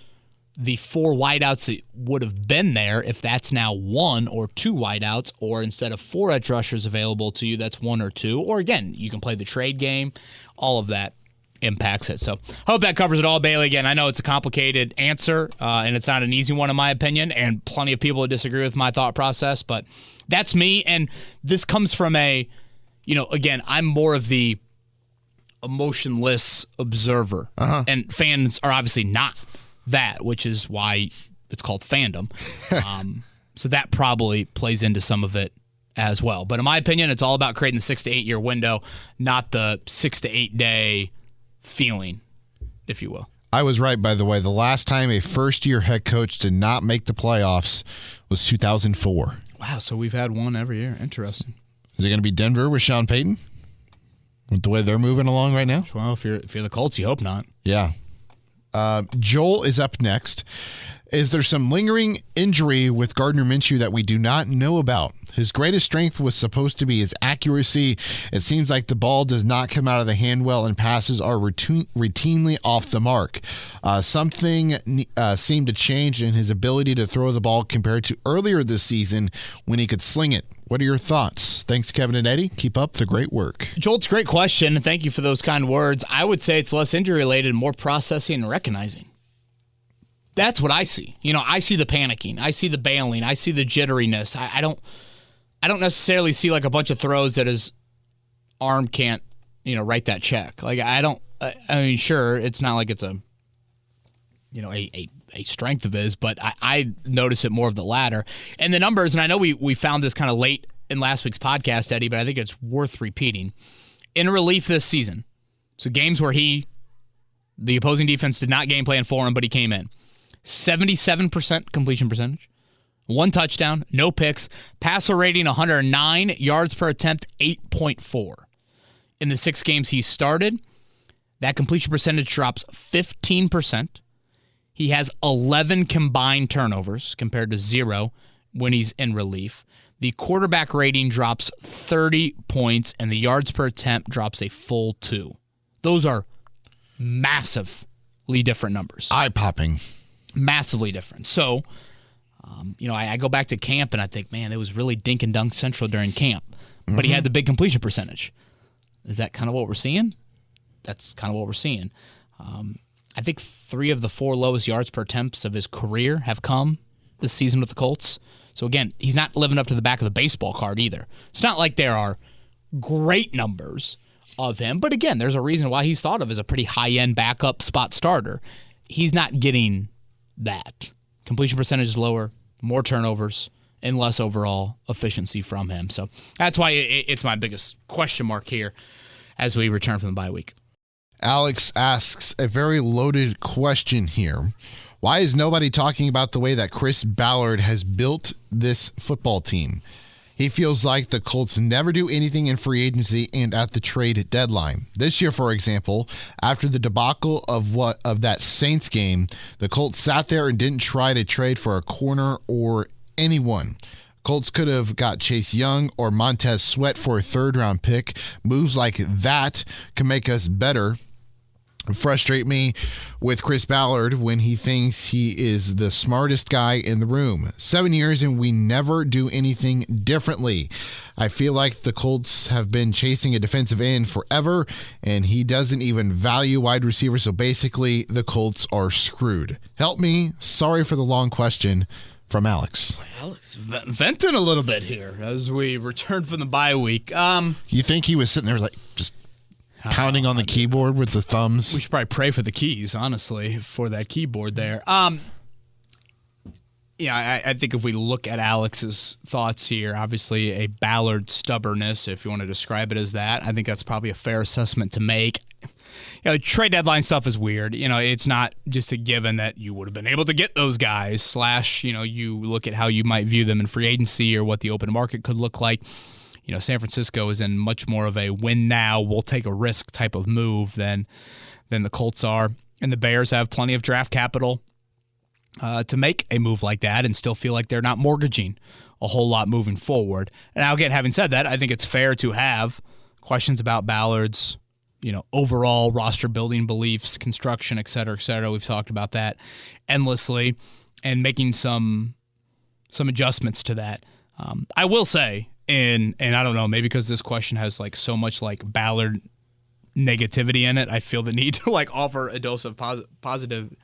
the 4 wideouts that would have been there, if that's now 1 or 2 wideouts, or instead of 4 edge rushers available to you, that's 1 or 2, or again, you can play the trade game, all of that impacts it. So hope that covers it all, Bailey. Again, I know it's a complicated answer, and it's not an easy one in my opinion, and plenty of people disagree with my thought process, but that's me, and this comes from again, I'm more of the emotionless observer, and fans are obviously not that, which is why it's called fandom. So that probably plays into some of it as well. But in my opinion, it's all about creating the 6 to 8 year window, not the 6 to 8 day feeling, if you will. I was right, by the way. The last time a first-year head coach did not make the playoffs was 2004. Wow, so we've had one every year. Interesting. Is it going to be Denver with Sean Payton? With the way they're moving along right now? Well, if you're the Colts, you hope not. Yeah. Joel is up next. Is there some lingering injury with Gardner Minshew that we do not know about? His greatest strength was supposed to be his accuracy. It seems like the ball does not come out of the hand well and passes are routinely off the mark. Something seemed to change in his ability to throw the ball compared to earlier this season when he could sling it. What are your thoughts? Thanks, Kevin and Eddie. Keep up the great work. Joel, it's a great question, and thank you for those kind words. I would say it's less injury-related, more processing and recognizing. That's what I see. I see the panicking. I see the bailing. I see the jitteriness. I don't necessarily see like a bunch of throws that his arm can't, write that check. Like sure, it's not like it's a strength of his, but I notice it more of the latter. And the numbers, and I know we found this kind of late in last week's podcast, Eddie, but I think it's worth repeating. In relief this season, so games where the opposing defense did not game plan for him, but he came in. 77% completion percentage, 1 touchdown, no picks, passer rating 109, yards per attempt 8.4. In the 6 games he started, that completion percentage drops 15%. He has 11 combined turnovers compared to 0 when he's in relief. The quarterback rating drops 30 points, and the yards per attempt drops a full 2. Those are massively different numbers. Eye-popping. Massively different. So, I go back to camp and I think, man, it was really dink and dunk central during camp. But he had the big completion percentage. Is that kind of what we're seeing? That's kind of what we're seeing. I think 3 of the 4 lowest yards per attempts of his career have come this season with the Colts. So, again, he's not living up to the back of the baseball card either. It's not like there are great numbers of him. But, again, there's a reason why he's thought of as a pretty high-end backup spot starter. He's not getting that. Completion percentage is lower, more turnovers, and less overall efficiency from him. So that's why it's my biggest question mark here as we return from the bye week. Alex asks a very loaded question here. Why is nobody talking about the way that Chris Ballard has built this football team? He feels like the Colts never do anything in free agency and at the trade deadline. This year, for example, after the debacle of that Saints game, the Colts sat there and didn't try to trade for a corner or anyone. Colts could have got Chase Young or Montez Sweat for a 3rd-round pick. Moves like that can make us better. Frustrate me with Chris Ballard when he thinks he is the smartest guy in the room. 7 years and we never do anything differently. I feel like the Colts have been chasing a defensive end forever, and he doesn't even value wide receivers, so basically the Colts are screwed. Help me. Sorry for the long question. From Alex. Alex venting a little bit here as we return from the bye week. You think he was sitting there like just pounding on the keyboard with the thumbs? We should probably pray for the keys, honestly, for that keyboard there. I think if we look at Alex's thoughts here, obviously a Ballard stubbornness, if you want to describe it as that, I think that's probably a fair assessment to make. Trade deadline stuff is weird. It's not just a given that you would have been able to get those guys, / you look at how you might view them in free agency or what the open market could look like. San Francisco is in much more of a win now, we'll take a risk type of move than the Colts are. And the Bears have plenty of draft capital to make a move like that and still feel like they're not mortgaging a whole lot moving forward. And now, again, having said that, I think it's fair to have questions about Ballard's overall roster building beliefs, construction, et cetera, et cetera. We've talked about that endlessly and making some adjustments to that. I will say, and I don't know, maybe because this question has like so much like Ballard negativity in it, I feel the need to like offer a dose of positivity.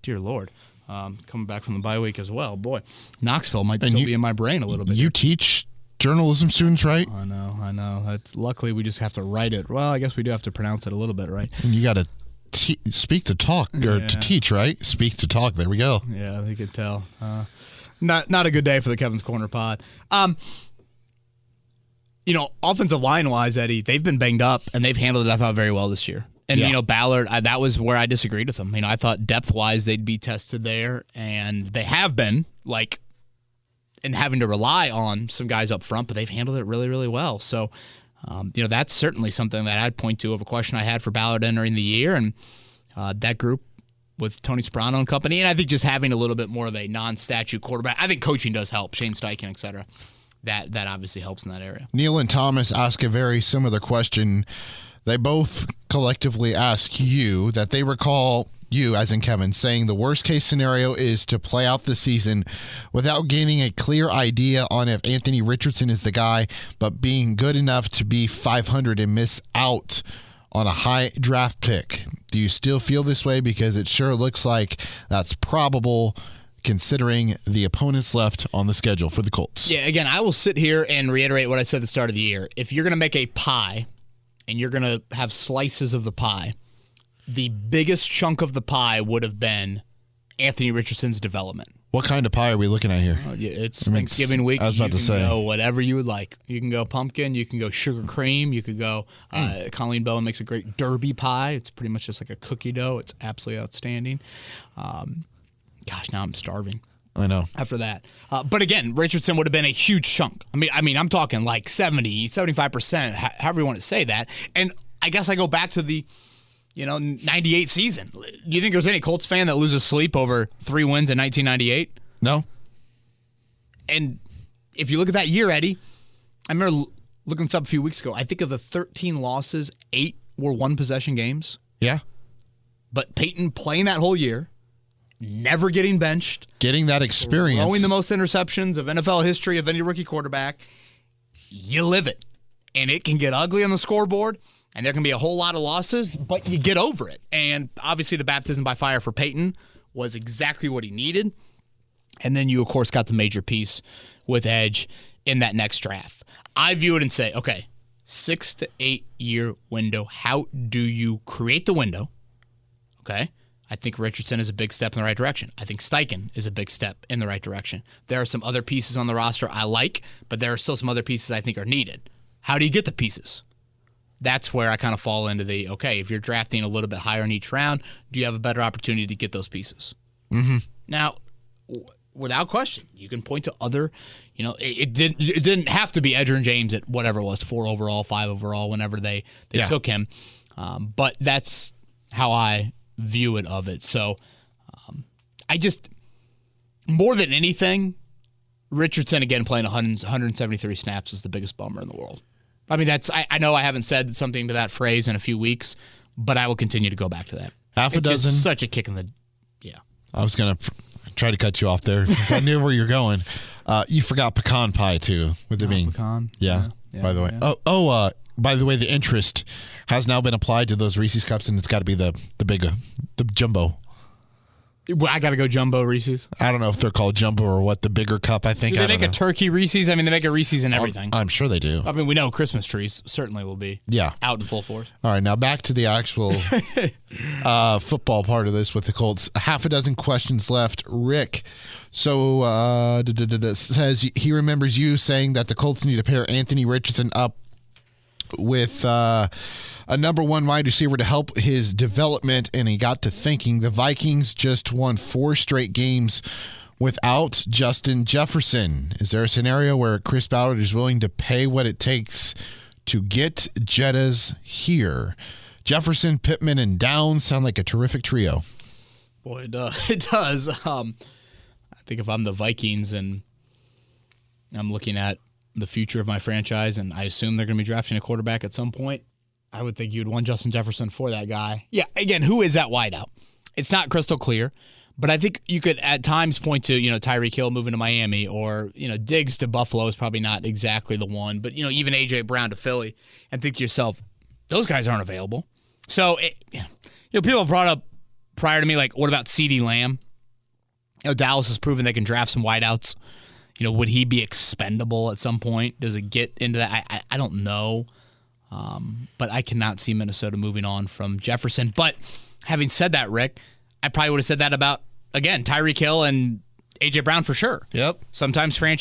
Dear Lord. Coming back from the bye week as well. Boy, Knoxville might still be in my brain a little bit. You teach journalism students, right? I know. That's luckily we just have to write it. Well, I guess we do have to pronounce it a little bit, right? And you got to speak to talk or to teach, right? Speak to talk. There we go. Yeah, they could tell. Not a good day for the Kevin's Corner pod. Offensive line wise, Eddie, they've been banged up and they've handled it, I thought, very well this year. And, Ballard, that was where I disagreed with them. I thought depth-wise they'd be tested there, and they have been, and having to rely on some guys up front, but they've handled it really, really well. So That's certainly something that I'd point to of a question I had for Ballard entering the year, and that group with Tony Soprano and company, and I think just having a little bit more of a non-statute quarterback. I think coaching does help, Shane Steichen, et cetera. That obviously helps in that area. Neil and Thomas ask a very similar question. They both collectively ask you that they recall you, as in Kevin, saying the worst case scenario is to play out the season without gaining a clear idea on if Anthony Richardson is the guy, but being good enough to be 500 and miss out on a high draft pick. Do you still feel this way? Because it sure looks like that's probable considering the opponents left on the schedule for the Colts. Yeah, again, I will sit here and reiterate what I said at the start of the year. If you're going to make a pie and you're going to have slices of the pie, the biggest chunk of the pie would have been Anthony Richardson's development. What kind of pie are we looking at here? It's Thanksgiving week. I was about to say. You can go whatever you would like. You can go pumpkin. You can go sugar cream. You could go. Colleen Bowen makes a great derby pie. It's pretty much just like a cookie dough. It's absolutely outstanding. Gosh, now I'm starving. I know. After that. But again, Richardson would have been a huge chunk. I mean, I'm talking like 70, 75%, however you want to say that. And I guess I go back to the 98 season. Do you think there's any Colts fan that loses sleep over 3 wins in 1998? No. And if you look at that year, Eddie, I remember looking this up a few weeks ago. I think of the 13 losses, 8 were one-possession games. Yeah. But Peyton playing that whole year, never getting benched. Getting that experience. Throwing the most interceptions of NFL history of any rookie quarterback. You live it. And it can get ugly on the scoreboard. And there can be a whole lot of losses, but you get over it. And obviously the baptism by fire for Peyton was exactly what he needed. And then you, of course, got the major piece with Edge in that next draft. I view it and say, okay, 6 to 8 year window. How do you create the window? Okay. I think Richardson is a big step in the right direction. I think Steichen is a big step in the right direction. There are some other pieces on the roster I like, but there are still some other pieces I think are needed. How do you get the pieces? That's where I kind of fall into the, okay, if you're drafting a little bit higher in each round, do you have a better opportunity to get those pieces? Mm-hmm. Now, without question, you can point to other, it didn't have to be Edgerrin James at whatever it was, 4 overall, 5 overall, whenever they took him. But that's how I view it of it. So I just, more than anything, Richardson, again, playing 173 snaps is the biggest bummer in the world. I mean, I know I haven't said something to that phrase in a few weeks, but I will continue to go back to that. Half a dozen. Just such a kick in the, yeah. I was going to try to cut you off there because I knew where you're going. You forgot pecan pie, too, with it being. Pecan? Yeah, by the way. Yeah. By the way, the interest has now been applied to those Reese's cups, and it's got to be the jumbo. Well, I got to go jumbo Reese's. I don't know if they're called jumbo or what, the bigger cup, I think. Do they make a turkey Reese's? I mean, they make a Reese's in everything. I'm sure they do. I mean, we know Christmas trees certainly will be out in full force. All right, now back to the actual football part of this with the Colts. Half a dozen questions left. Rick says he remembers you saying that the Colts need to pair Anthony Richardson up with a number 1 wide receiver to help his development, and he got to thinking the Vikings just won 4 straight games without Justin Jefferson. Is there a scenario where Chris Ballard is willing to pay what it takes to get Jettas here? Jefferson, Pittman, and Downs sound like a terrific trio. Boy, it does. I think if I'm the Vikings and I'm looking at the future of my franchise, and I assume they're going to be drafting a quarterback at some point, I would think you'd want Justin Jefferson for that guy. Yeah, again, who is that wideout? It's not crystal clear, but I think you could at times point to, Tyreek Hill moving to Miami, or, Diggs to Buffalo is probably not exactly the one, but, even A.J. Brown to Philly, and think to yourself, those guys aren't available. So, people have brought up prior to me, like, what about CeeDee Lamb? Dallas has proven they can draft some wideouts. Would he be expendable at some point? Does it get into that? I don't know. But I cannot see Minnesota moving on from Jefferson. But having said that, Rick, I probably would have said that about, again, Tyreek Hill and A.J. Brown for sure. Yep. Sometimes the trade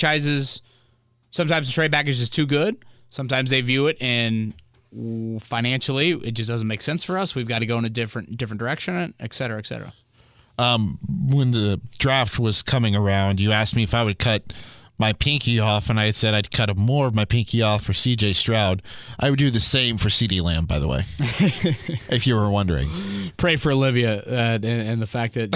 package is too good. Sometimes they view it and financially it just doesn't make sense for us. We've got to go in a different direction, et cetera, et cetera. When the draft was coming around, you asked me if I would cut my pinky off, and I said I'd cut more of my pinky off for C.J. Stroud, I would do the same for C.D. Lamb, by the way, if you were wondering. Pray for Olivia and the fact that,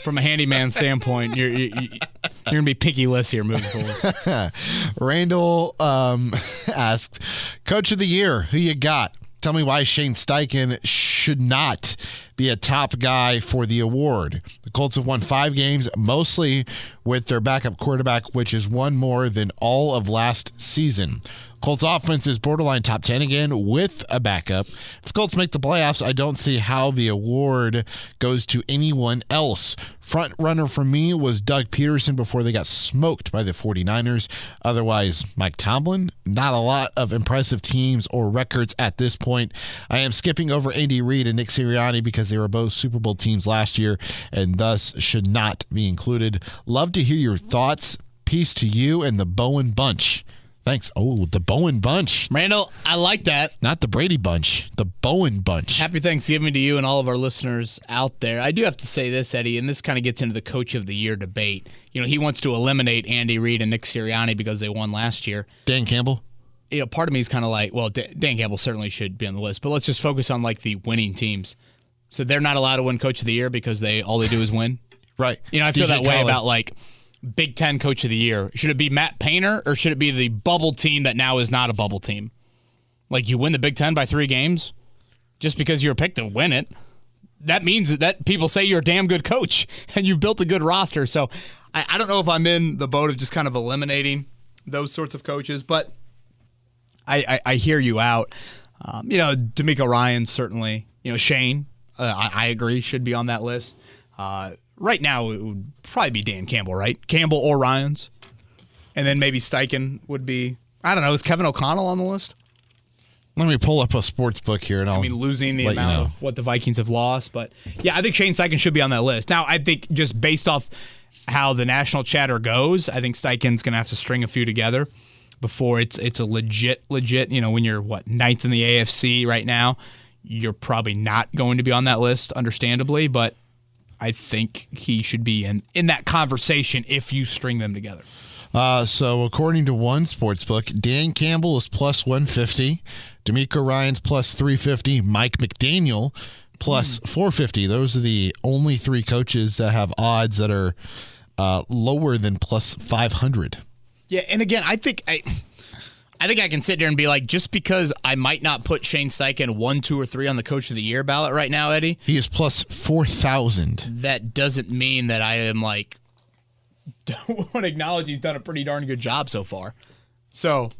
from a handyman standpoint, you're going to be pinky-less here moving forward. Randall asked, Coach of the Year, who you got? Tell me why Shane Steichen should not be a top guy for the award. The Colts have won 5 games, mostly with their backup quarterback, which is one more than all of last season. Colts offense is borderline top 10 again with a backup. If the Colts make the playoffs, I don't see how the award goes to anyone else. Front runner for me was Doug Peterson before they got smoked by the 49ers. Otherwise, Mike Tomlin. Not a lot of impressive teams or records at this point. I am skipping over Andy Reid and Nick Sirianni because they were both Super Bowl teams last year and thus should not be included. Love to hear your thoughts. Peace to you and the Bowen Bunch. Thanks. Oh, the Bowen Bunch. Randall, I like that. Not the Brady Bunch, the Bowen Bunch. Happy Thanksgiving to you and all of our listeners out there. I do have to say this, Eddie, and this kind of gets into the Coach of the Year debate. He wants to eliminate Andy Reid and Nick Sirianni because they won last year. Dan Campbell? Part of me is kind of like, well, Dan Campbell certainly should be on the list, but let's just focus on the winning teams. So they're not allowed to win Coach of the Year because all they do is win? Right. I feel that way about Big Ten Coach of the Year. Should it be Matt Painter or should it be the bubble team that now is not a bubble team? You win the Big Ten by 3 games just because you're picked to win it. That means that people say you're a damn good coach and you've built a good roster. So I don't know if I'm in the boat of just kind of eliminating those sorts of coaches, but I hear you out. D'Amico Ryan certainly. Shane, I agree, should be on that list. Right now, it would probably be Dan Campbell, right? Campbell or Ryans. And then maybe Steichen would be, I don't know, is Kevin O'Connell on the list? Let me pull up a sports book here. And losing the amount of what the Vikings have lost. But, yeah, I think Shane Steichen should be on that list. Now, I think just based off how the national chatter goes, I think Steichen's going to have to string a few together before it's a legit, when you're, 9th in the AFC right now, you're probably not going to be on that list, understandably, but I think he should be in that conversation if you string them together. So according to one sportsbook, Dan Campbell is plus 150, D'Amico Ryan's plus 350, Mike McDaniel plus 450. Those are the only 3 coaches that have odds that are lower than plus 500. Yeah, and again, I think I can sit there and be like, just because I might not put Shane Steichen 1, 2, or 3 on the Coach of the Year ballot right now, Eddie. He is plus 4,000. That doesn't mean that I am don't want to acknowledge he's done a pretty darn good job so far. So,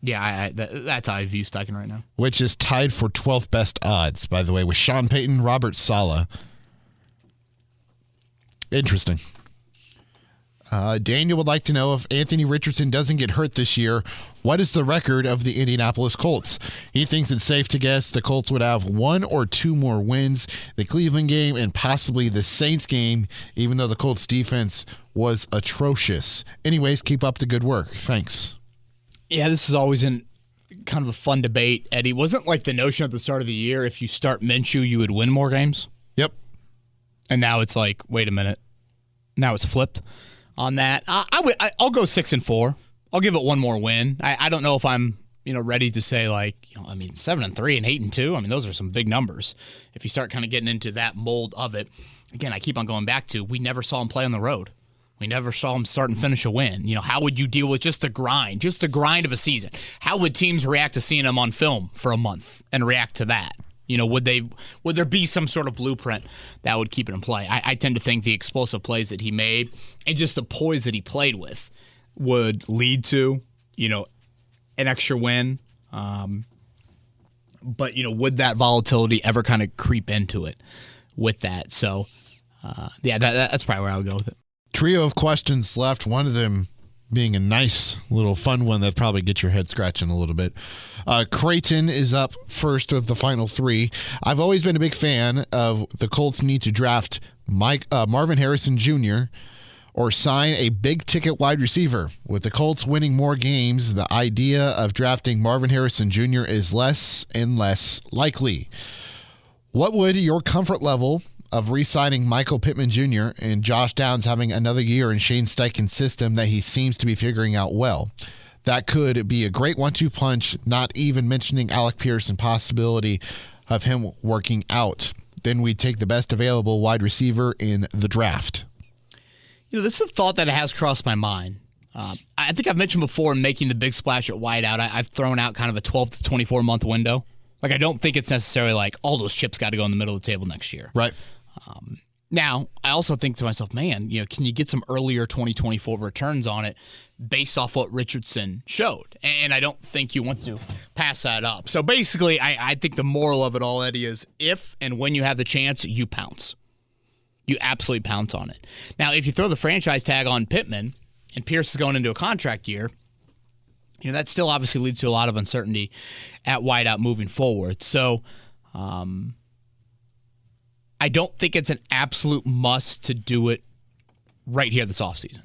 that's how I view Steichen right now. Which is tied for 12th best odds, by the way, with Sean Payton, Robert Saleh. Interesting. Daniel would like to know if Anthony Richardson doesn't get hurt this year, what is the record of the Indianapolis Colts? He thinks it's safe to guess the Colts would have 1 or 2 more wins, the Cleveland game and possibly the Saints game, even though the Colts defense was atrocious. Anyways, keep up the good work. Thanks. Yeah, this is always kind of a fun debate, Eddie. Wasn't the notion at the start of the year, if you start Minshew, you would win more games? Yep. And now it's wait a minute. Now it's flipped on that. I'll go 6-4. I'll give it one more win. I don't know if I'm ready to say 7-3 and 8-2. Those are some big numbers. If you start kind of getting into that mold of it, again, I keep on going back to we never saw him play on the road. We never saw him start and finish a win. How would you deal with just the grind of a season? How would teams react to seeing him on film for a month and react to that? Would there be some sort of blueprint that would keep it in play? I tend to think the explosive plays that he made and just the poise that he played with would lead to, an extra win. But, would that volatility ever kind of creep into it with that? So, that's probably where I would go with it. Trio of questions left. One of them being a nice little fun one that probably gets your head scratching a little bit. Creighton is up first of the final 3. I've always been a big fan of the Colts need to draft Marvin Harrison Jr. or sign a big-ticket wide receiver. With the Colts winning more games, the idea of drafting Marvin Harrison Jr. is less and less likely. What would your comfort level of re-signing Michael Pittman Jr. and Josh Downs having another year in Shane Steichen's system that he seems to be figuring out well. That could be a great 1-2 punch, not even mentioning Alec Pearson possibility of him working out. Then we take the best available wide receiver in the draft. This is a thought that has crossed my mind. I think I've mentioned before in making the big splash at wideout, I've thrown out kind of a 12 to 24 month window. Like, I don't think it's necessarily like all those chips got to go in the middle of the table next year. Right. Now, I also think to myself, man, can you get some earlier 2024 returns on it based off what Richardson showed? And I don't think you want to pass that up. So basically, I think the moral of it all, Eddie, is if and when you have the chance, you pounce. You absolutely pounce on it. Now, if you throw the franchise tag on Pittman and Pierce is going into a contract year, that still obviously leads to a lot of uncertainty at wideout moving forward. So, I don't think it's an absolute must to do it right here this offseason.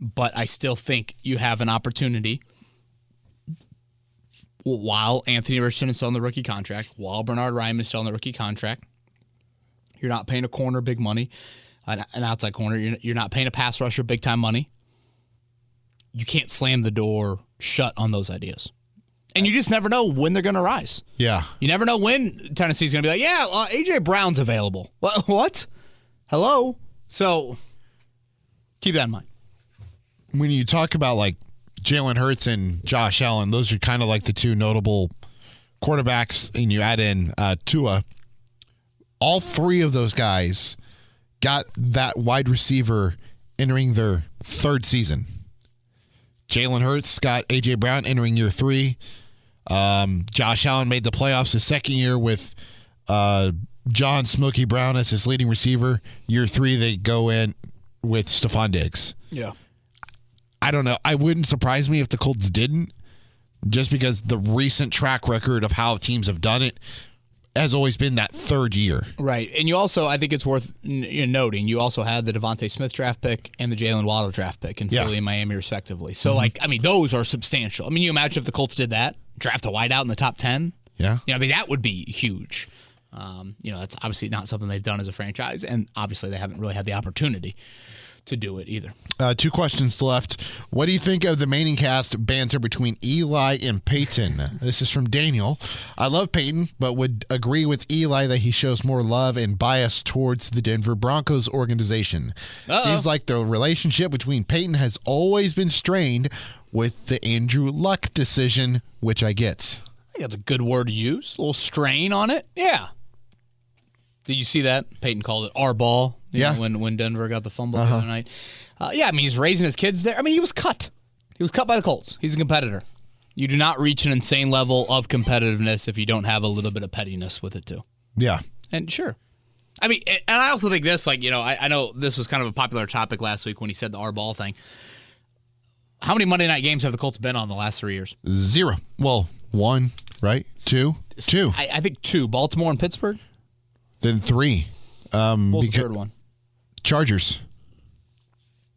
But I still think you have an opportunity while Anthony Richardson is still on the rookie contract, while Bernard Ryan is still on the rookie contract. You're not paying a corner big money, an outside corner. You're not paying a pass rusher big time money. You can't slam the door shut on those ideas. And you just never know when they're going to rise. Yeah. You never know when Tennessee's going to be like, A.J. Brown's available. What? Hello? So keep that in mind. When you talk about like Jalen Hurts and Josh Allen, those are kind of like the two notable quarterbacks, and you add in Tua. All three of those guys got that wide receiver entering their third season. Jalen Hurts got A.J. Brown entering year 3. Josh Allen made the playoffs his second year with John Smokey Brown as his leading receiver. Year 3, they go in with Stephon Diggs. Yeah. I don't know. I wouldn't surprise me if the Colts didn't, just because the recent track record of how teams have done it has always been that third year. Right. And you also, I think it's worth noting, you also had the Devontae Smith draft pick and the Jalen Waddle draft pick in Philly and Miami, respectively. So, those are substantial. You imagine if the Colts did that, draft a wideout in the top 10. Yeah. That would be huge. That's obviously not something they've done as a franchise, and obviously they haven't really had the opportunity to do it either. 2 questions left. What do you think of the Manning cast banter between Eli and Peyton? This is from Daniel. I love Peyton, but would agree with Eli that he shows more love and bias towards the Denver Broncos organization. Seems like the relationship between Peyton has always been strained with the Andrew Luck decision, which I get. I think that's a good word to use. A little strain on it. Yeah. Did you see that? Peyton called it our ball. When Denver got the fumble the other night. He's raising his kids there. He was cut. He was cut by the Colts. He's a competitor. You do not reach an insane level of competitiveness if you don't have a little bit of pettiness with it too. Yeah. And sure. And I also think this, I know this was kind of a popular topic last week when he said the our ball thing. How many Monday night games have the Colts been on the last 3 years? 0. Well, 1, right? 2. I think 2. Baltimore and Pittsburgh. Then 3. What was the third one? Chargers.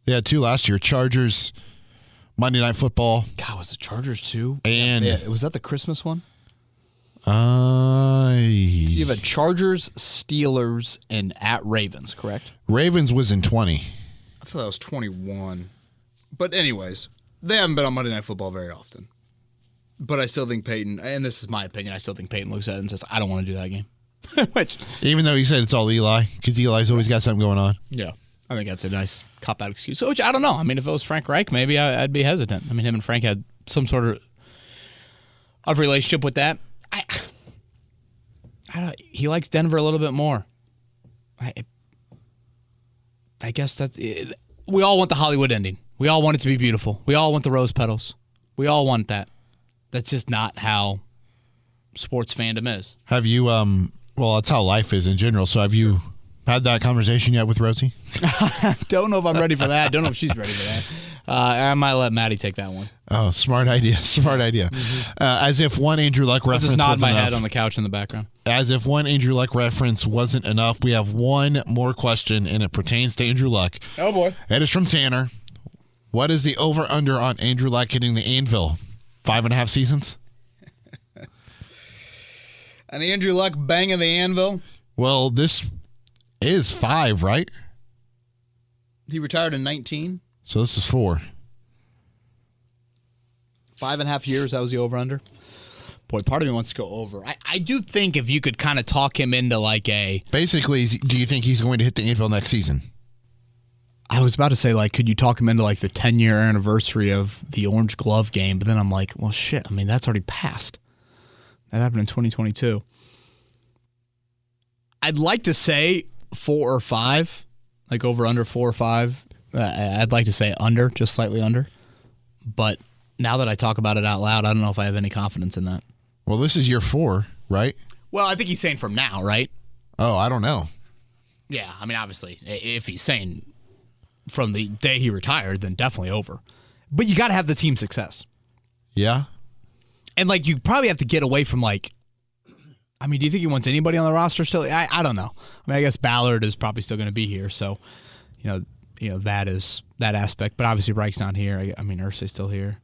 They had 2 last year. Chargers, Monday Night Football. God, was the Chargers 2? And was that the Christmas one? So you have a Chargers, Steelers, and at Ravens, correct? Ravens was in 20. I thought that was 21. But anyways, they haven't been on Monday Night Football very often. But I still think Peyton, and this is my opinion, I still think Peyton looks at it and says, I don't want to do that game. Even though you said it's all Eli, because Eli's always got something going on. Yeah. I think that's a nice cop-out excuse. Which, I don't know. If it was Frank Reich, maybe I'd be hesitant. Him and Frank had some sort of relationship with that. He likes Denver a little bit more. I guess that's it. We all want the Hollywood ending. We all want it to be beautiful. We all want the rose petals. We all want that. That's just not how sports fandom is. Have you, well, that's how life is in general. So have you had that conversation yet with Rosie? I don't know if I'm ready for that. I don't know if she's ready for that. I might let Maddie take that one. Oh, smart idea. Smart idea. Mm-hmm. As if one Andrew Luck reference wasn't enough. I'll just nod my enough. head on the couch in the background. As if one Andrew Luck reference wasn't enough, we have one more question, and it pertains to Andrew Luck. Oh, boy. It is from Tanner. What is the over-under on Andrew Luck hitting the anvil? 5.5 seasons? And Andrew Luck banging the anvil? Well, this is 5, right? He retired in 19. So this is 4. 5.5 years, that was the over-under. Boy, part of me wants to go over. I do think if you could kind of talk him into like a... Basically, do you think he's going to hit the anvil next season? I was about to say, like, could you talk him into like the 10-year anniversary of the Orange Glove game? But then I'm like, well, shit. I mean, that's already passed. That happened in 2022. I'd like to say 4 or 5, like over under 4 or 5. I'd like to say under, just slightly under. But now that I talk about it out loud, I don't know if I have any confidence in that. Well, this is year 4, right? Well, I think he's saying from now, right? Oh, I don't know. Yeah, I mean, obviously, if he's saying from the day he retired, then definitely over. But you got to have the team success. Yeah. And, like, you probably have to get away from, like, I mean, do you think he wants anybody on the roster still? I don't know. I mean, I guess Ballard is probably still going to be here, so, you know that is that aspect. But obviously, Reich's not here. I mean, Irsay's still here.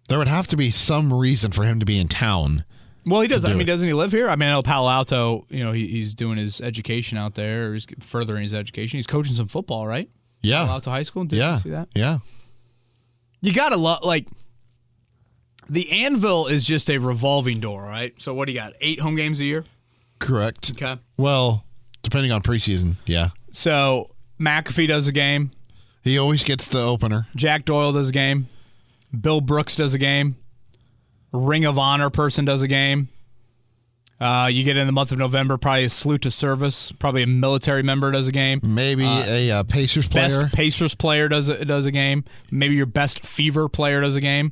There would have to be some reason for him to be in town. Well, he does. I mean, doesn't he live here? I mean, I know Palo Alto, he's doing his education out there, or he's furthering his education. He's coaching some football, right? Yeah. Palo Alto High School? Did you see that? Yeah. You got to love, like, the Anvil is just a revolving door, right? So what do you got, 8 home games a year? Correct. Okay. Well, depending on preseason, yeah. So McAfee does a game. He always gets the opener. Jack Doyle does a game. Bill Brooks does a game. Ring of Honor person does a game. You get in the month of November, probably a salute to service. Probably a military member does a game. Maybe a Pacers player. Best Pacers player does a game. Maybe your best Fever player does a game.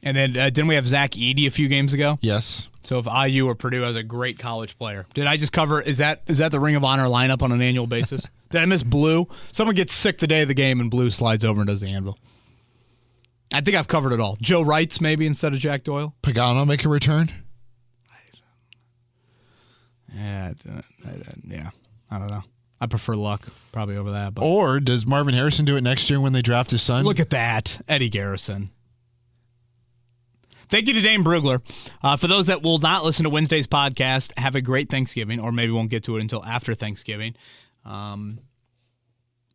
And then didn't we have Zach Edey a few games ago? Yes. So if IU or Purdue has a great college player, did I just cover? Is that the Ring of Honor lineup on an annual basis? Did I miss Blue? Someone gets sick the day of the game and Blue slides over and does the Anvil. I think I've covered it all. Joe Wrights maybe instead of Jack Doyle. Pagano make a return? Yeah, I don't know. I prefer Luck probably over that. But Or does Marvin Harrison do it next year when they draft his son? Look at that, Eddie Garrison. Thank you to Dane Brugler. For those that will not listen to Wednesday's podcast, have a great Thanksgiving, or maybe won't get to it until after Thanksgiving.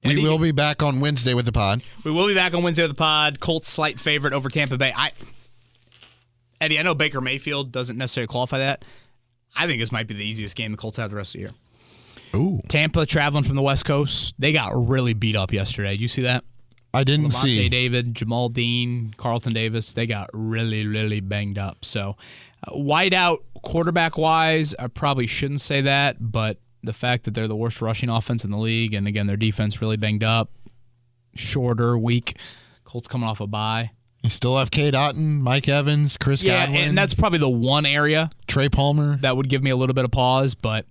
We will be back on Wednesday with the pod. We will be back on Wednesday with the pod. Colts slight favorite over Tampa Bay. Eddie, I know Baker Mayfield doesn't necessarily qualify that. I think this might be the easiest game the Colts have the rest of the year. Ooh. Tampa traveling from the West Coast. They got really beat up yesterday. You see that? I didn't Lavonte see. David, Jamal Dean, Carlton Davis, they got really, really banged up. So, wideout quarterback-wise, I probably shouldn't say that, but the fact that they're the worst rushing offense in the league, and again, their defense really banged up, shorter, weak. Colts coming off a bye. You still have Cade Otton, Mike Evans, Chris Godwin. Yeah, and that's probably the one area Trey Palmer. that would give me a little bit of pause, but,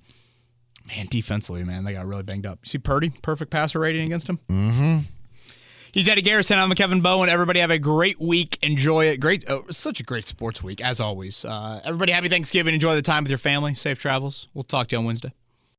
man, defensively, man, they got really banged up. You see Purdy, perfect passer rating against him? Mm-hmm. He's Eddie Garrison. I'm Kevin Bowen. Everybody have a great week. Enjoy it. Such a great sports week, as always. Everybody happy Thanksgiving. Enjoy the time with your family. Safe travels. We'll talk to you on Wednesday.